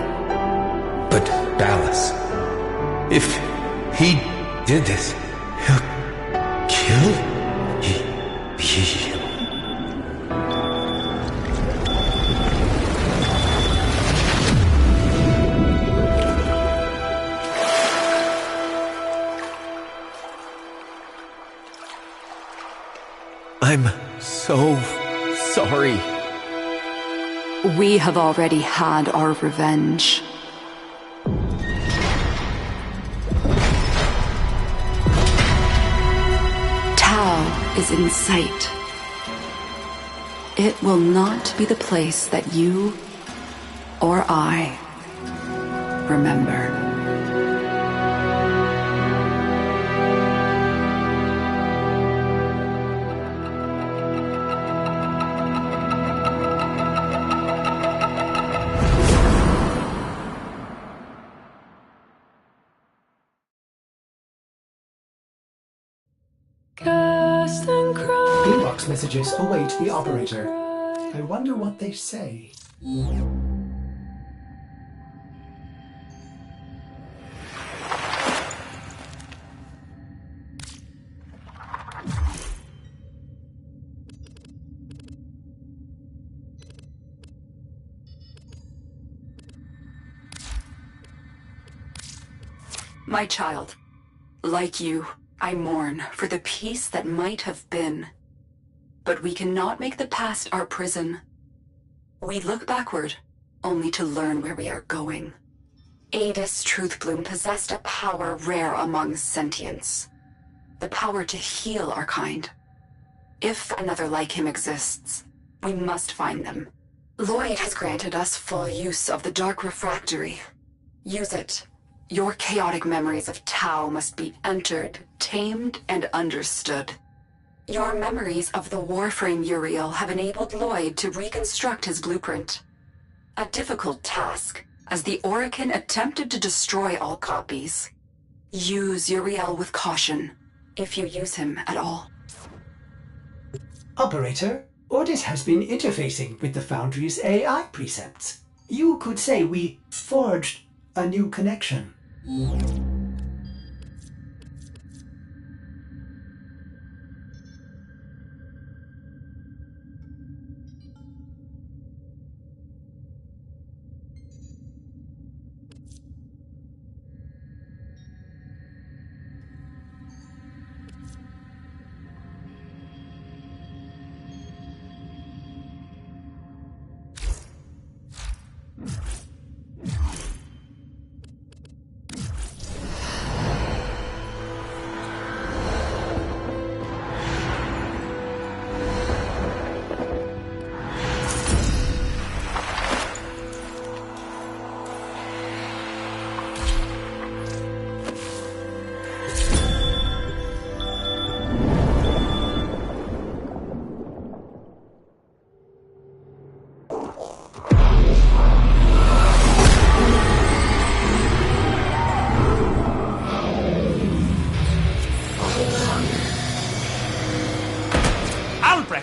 But Ballas, if he did this, he'll kill you. I'm so sorry. We have already had our revenge. Tau is in sight. It will not be the place that you or I remember. Inbox messages await the operator. I wonder what they say. My child, like you, I mourn for the peace that might have been. But we cannot make the past our prison. We look backward, only to learn where we are going. Adis Truthbloom possessed a power rare among sentients. The power to heal our kind. If another like him exists, we must find them. Lloyd has granted us full use of the Dark Refractory. Use it. Your chaotic memories of Tau must be entered, tamed, and understood. Your memories of the Warframe Uriel have enabled Lloyd to reconstruct his blueprint. A difficult task, as the Orokin attempted to destroy all copies. Use Uriel with caution, if you use him at all. Operator, Ordis has been interfacing with the Foundry's AI precepts. You could say we forged a new connection.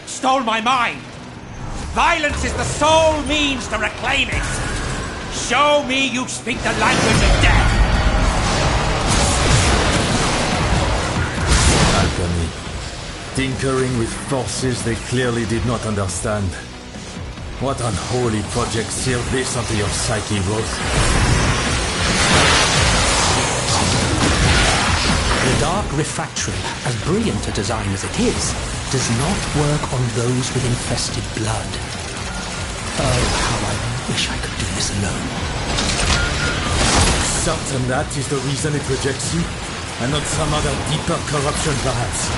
Stole my mind. Violence is the sole means to reclaim it. Show me you speak the language of death. Alchemy. Tinkering with forces they clearly did not understand. What unholy project sealed this onto your psyche, Rose? The Dark Refractory, as brilliant a design as it is, does not work on those with infested blood. Oh, how I wish I could do this alone. Certain that is the reason it rejects you, and not some other deeper corruption, perhaps.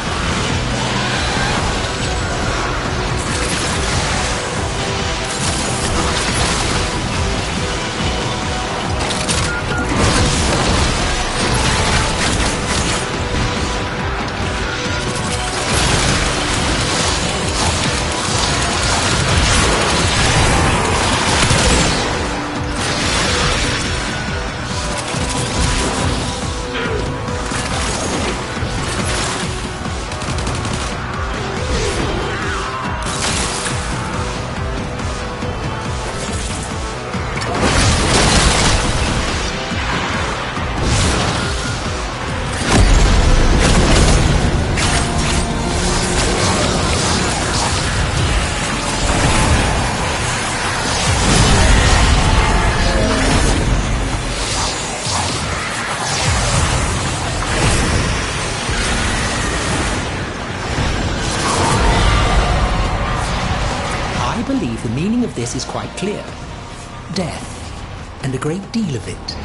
The meaning of this is quite clear. Death, and a great deal of it.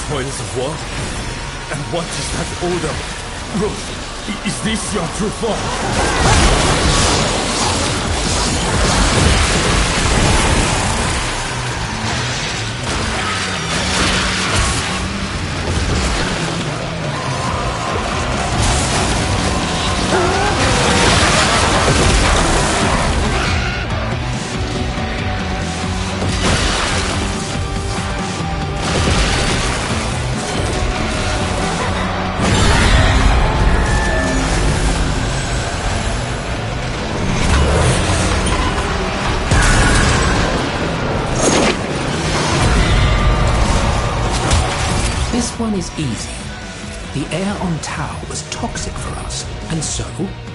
Spoils of war? And what is that odor? Rose, is this your true form? This one is easy. The air on Tau was toxic for us, and so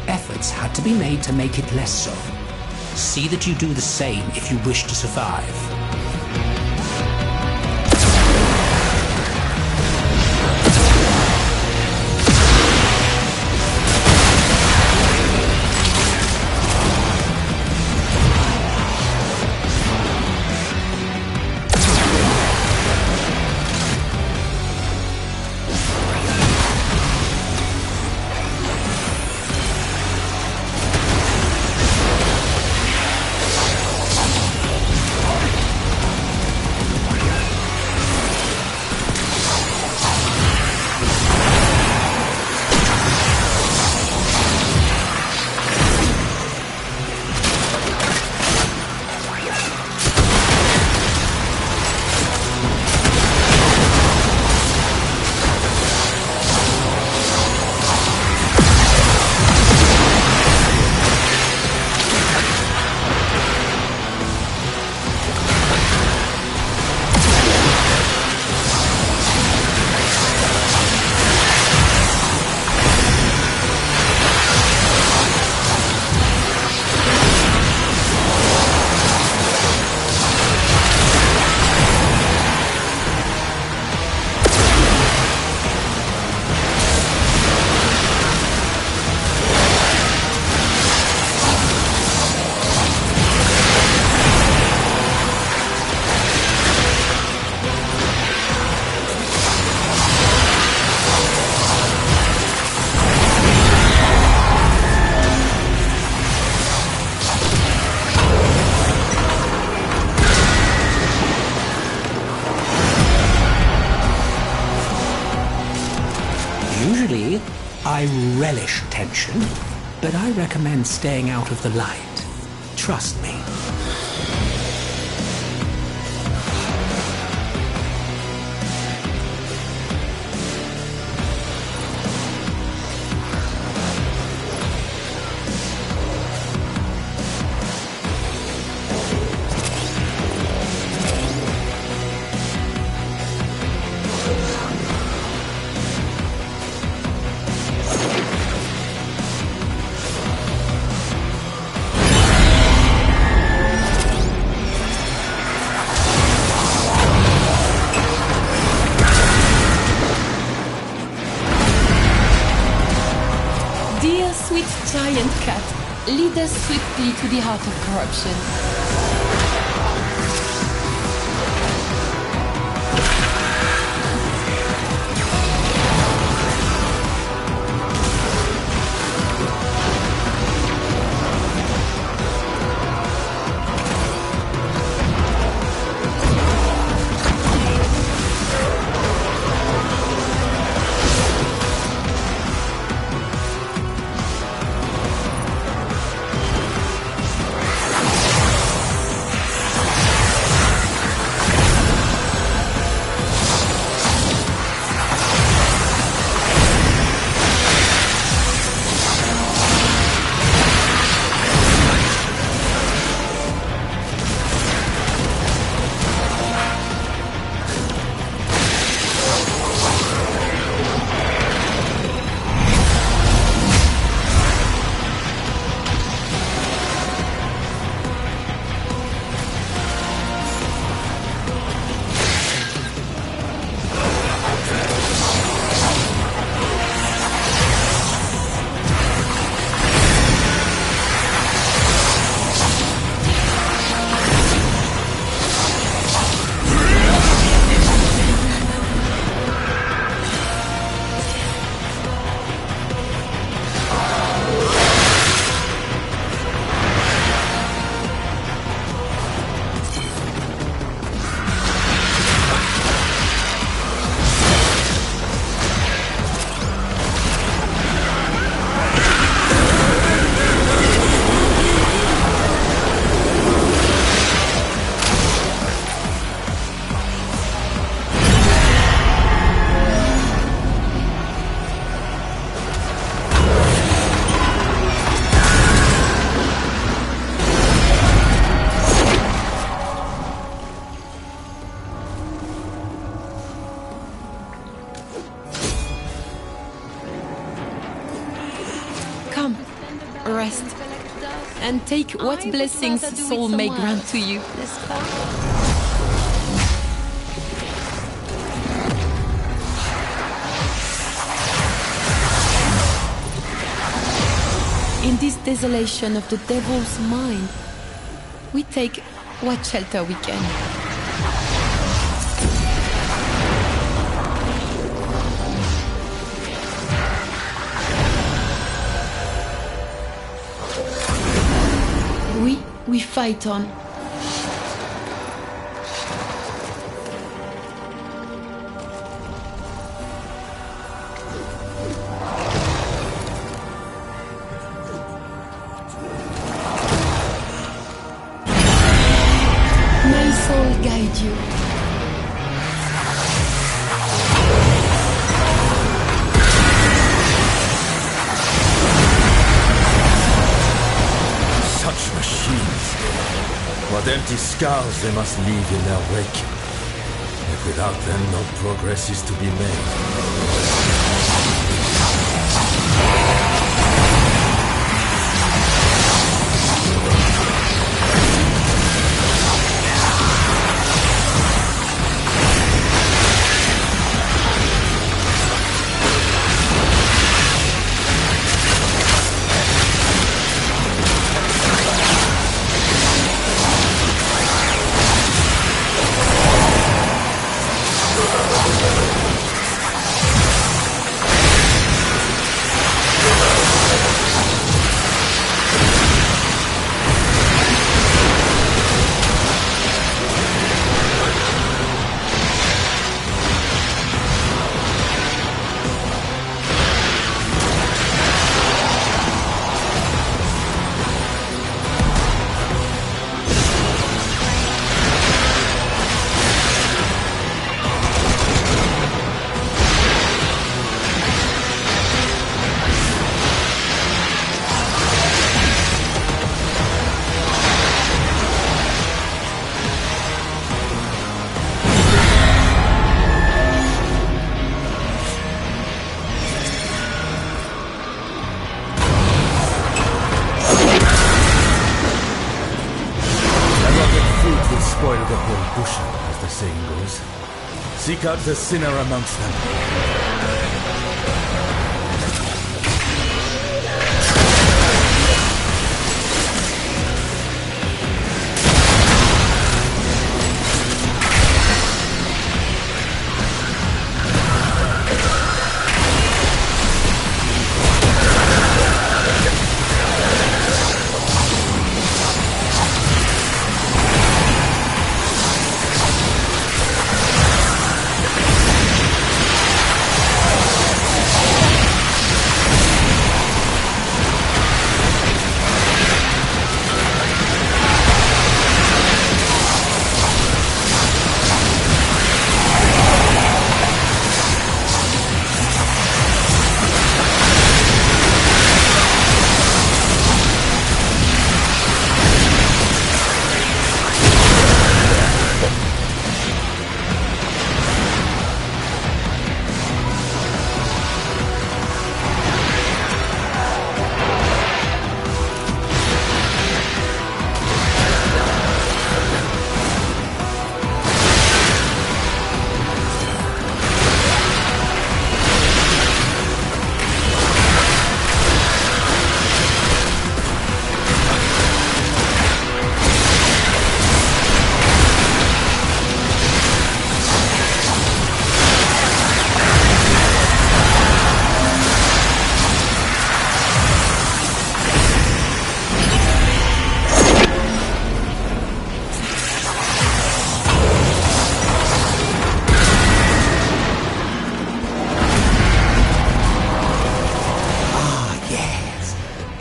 efforts had to be made to make it less so. See that you do the same if you wish to survive. Usually, I relish tension, but I recommend staying out of the light. Trust me. Dear sweet giant cat, lead us swiftly to the heart of corruption. rest, and take what blessings soul may grant to you. In this desolation of the devil's mind, we take what shelter we can. We fight on. May soul guide you. Such machines. What empty scars they must leave in their wake. If without them no progress is to be made. Spoil the whole bushel, as the saying goes. Seek out the sinner amongst them.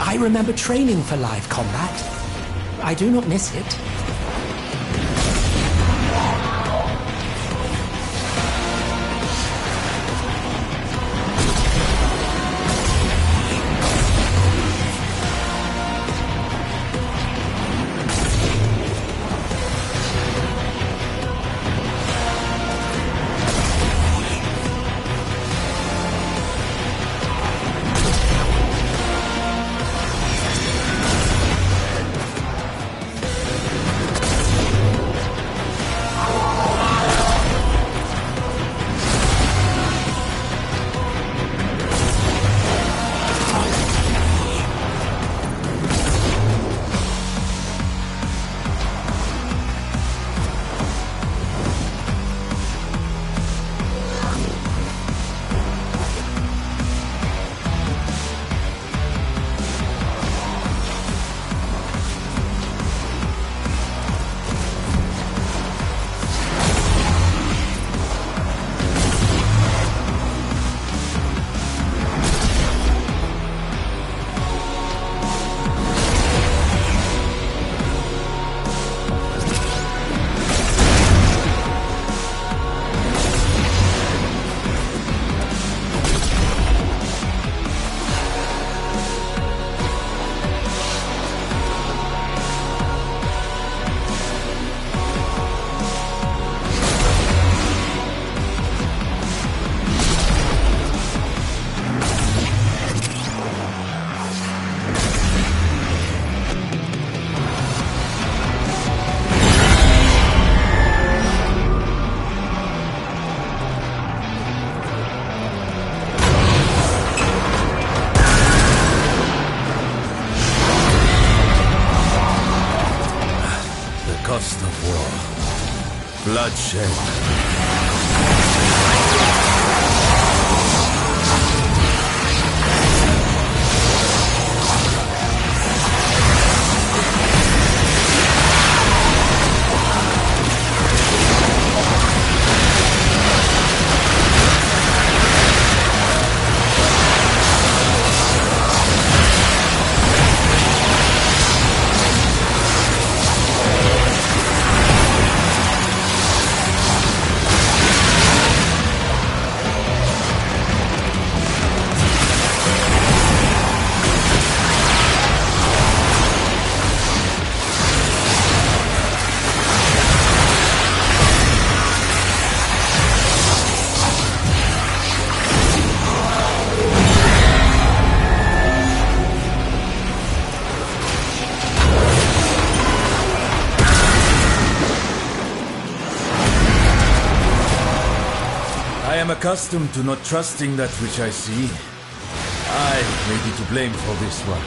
I remember training for live combat. I do not miss it. bloodshed. I am accustomed to not trusting that which I see. I may be to blame for this one.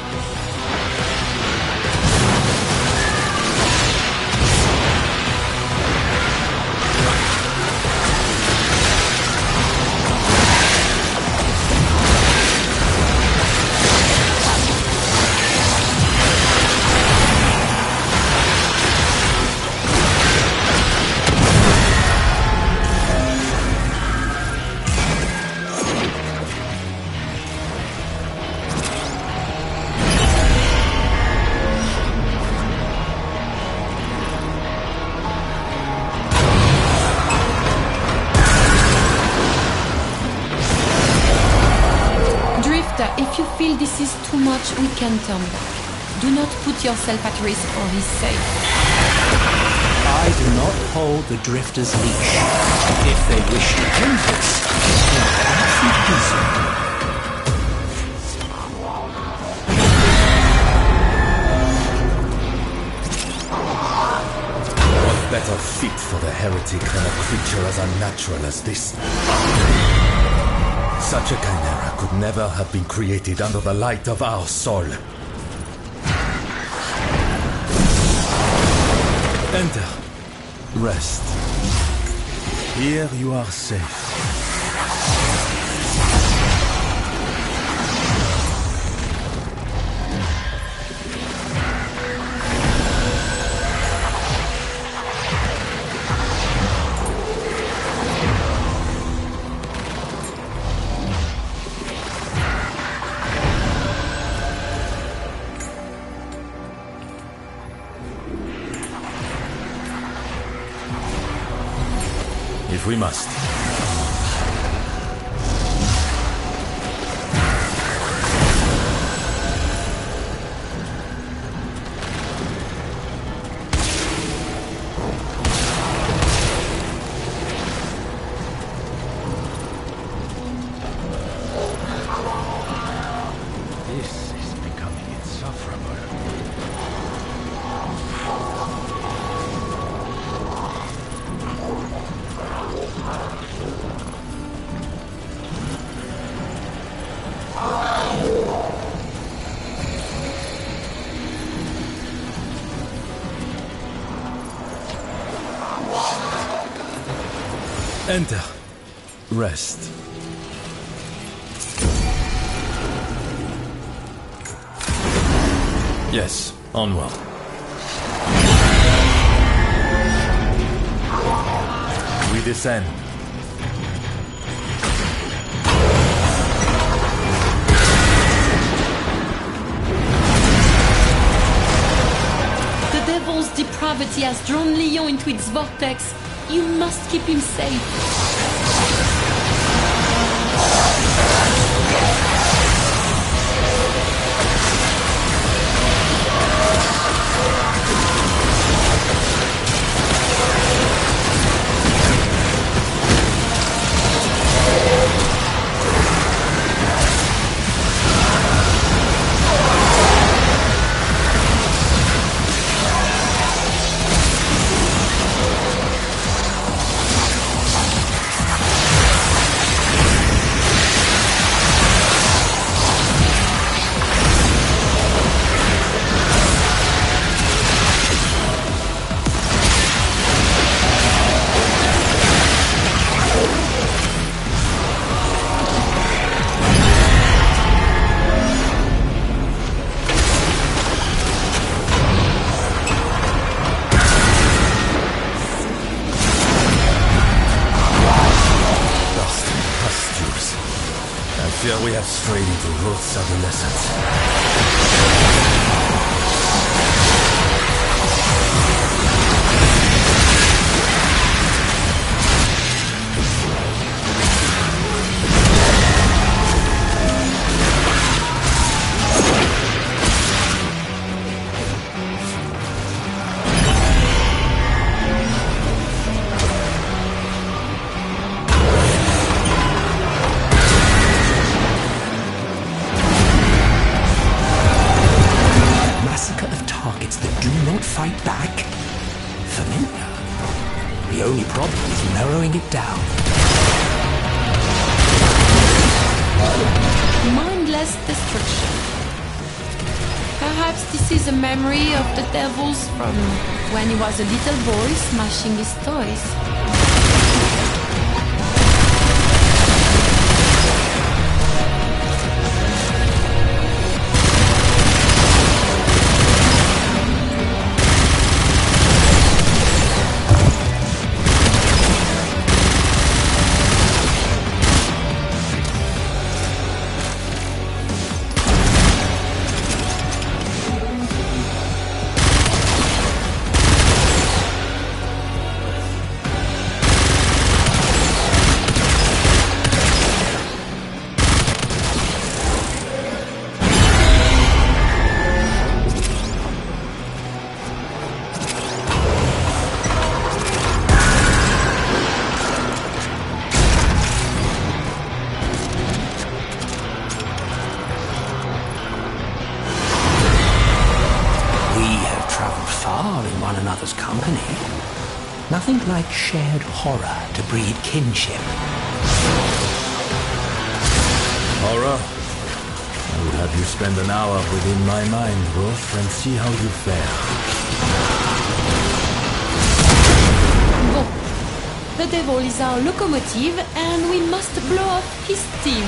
If you feel this is too much, we can turn back. Do not put yourself at risk for his sake. I do not hold the Drifter's leash. If they wish to end this, then perhaps we do so. What better fit for the heretic than a creature as unnatural as this? Such a chimera could never have been created under the light of our soul. Enter. Rest. Here you are safe. If we must. This is becoming insufferable. Enter. Rest. Yes, onward. We descend. The devil's depravity has drawn Leon into its vortex. You must keep him safe. fear we have strayed into Roth's adolescence. Fight back? Familiar. The only problem is narrowing it down. Mindless destruction. Perhaps this is a memory of the devils from when he was a little boy smashing his toys. Nothing like shared horror to breed kinship. Horror? I would have you spend an hour within my mind, Roth, and see how you fare. Bon. The devil is our locomotive, and we must blow off his steam.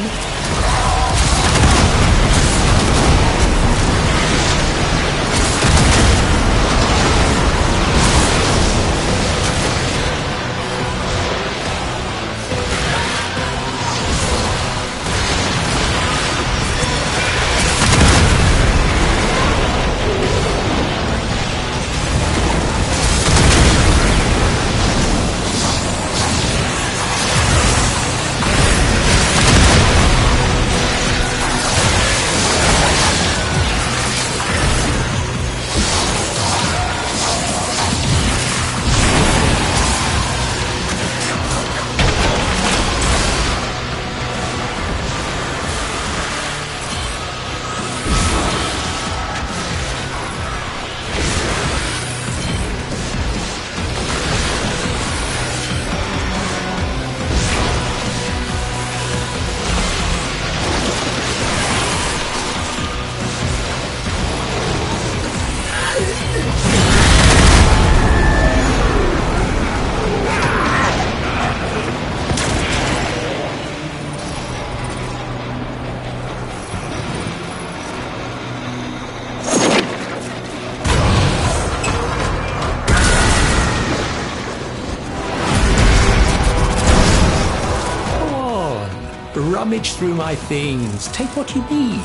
Rummage through my things. Take what you need.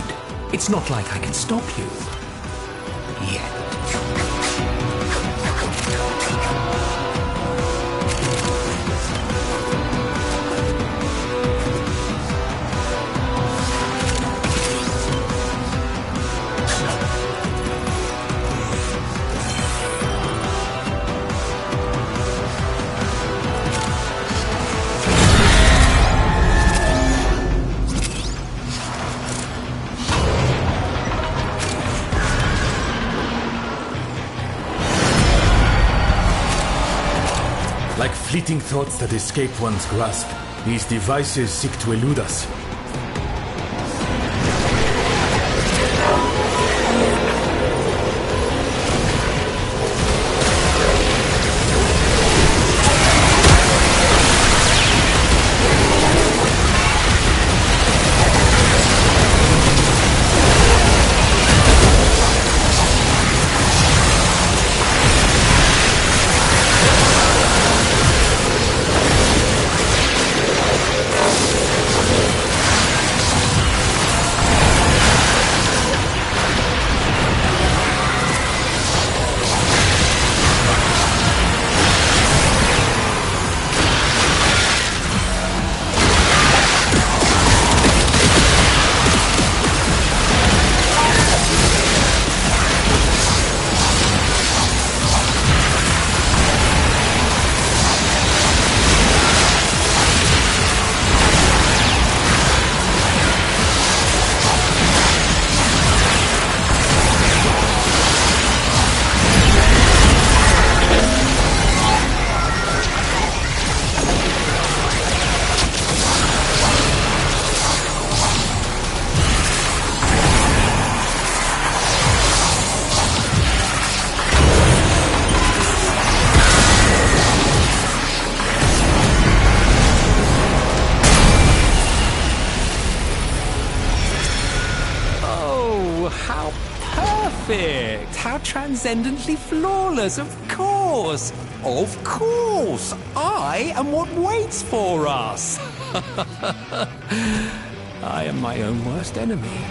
It's not like I can stop you. Yet. Like fleeting thoughts that escape one's grasp, these devices seek to elude us. perfect! How transcendently flawless! Of course! Of course! I am what waits for us! I am my own worst enemy.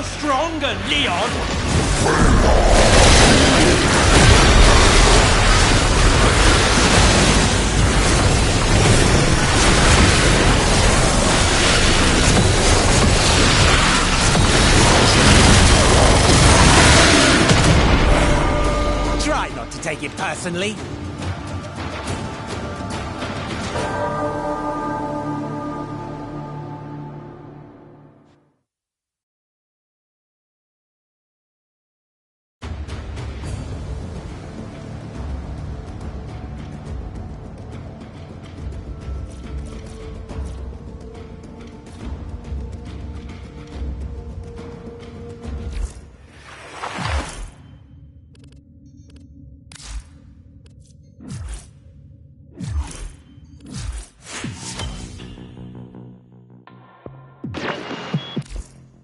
Stronger, Leon! Try not to take it personally.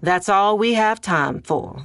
That's all we have time for.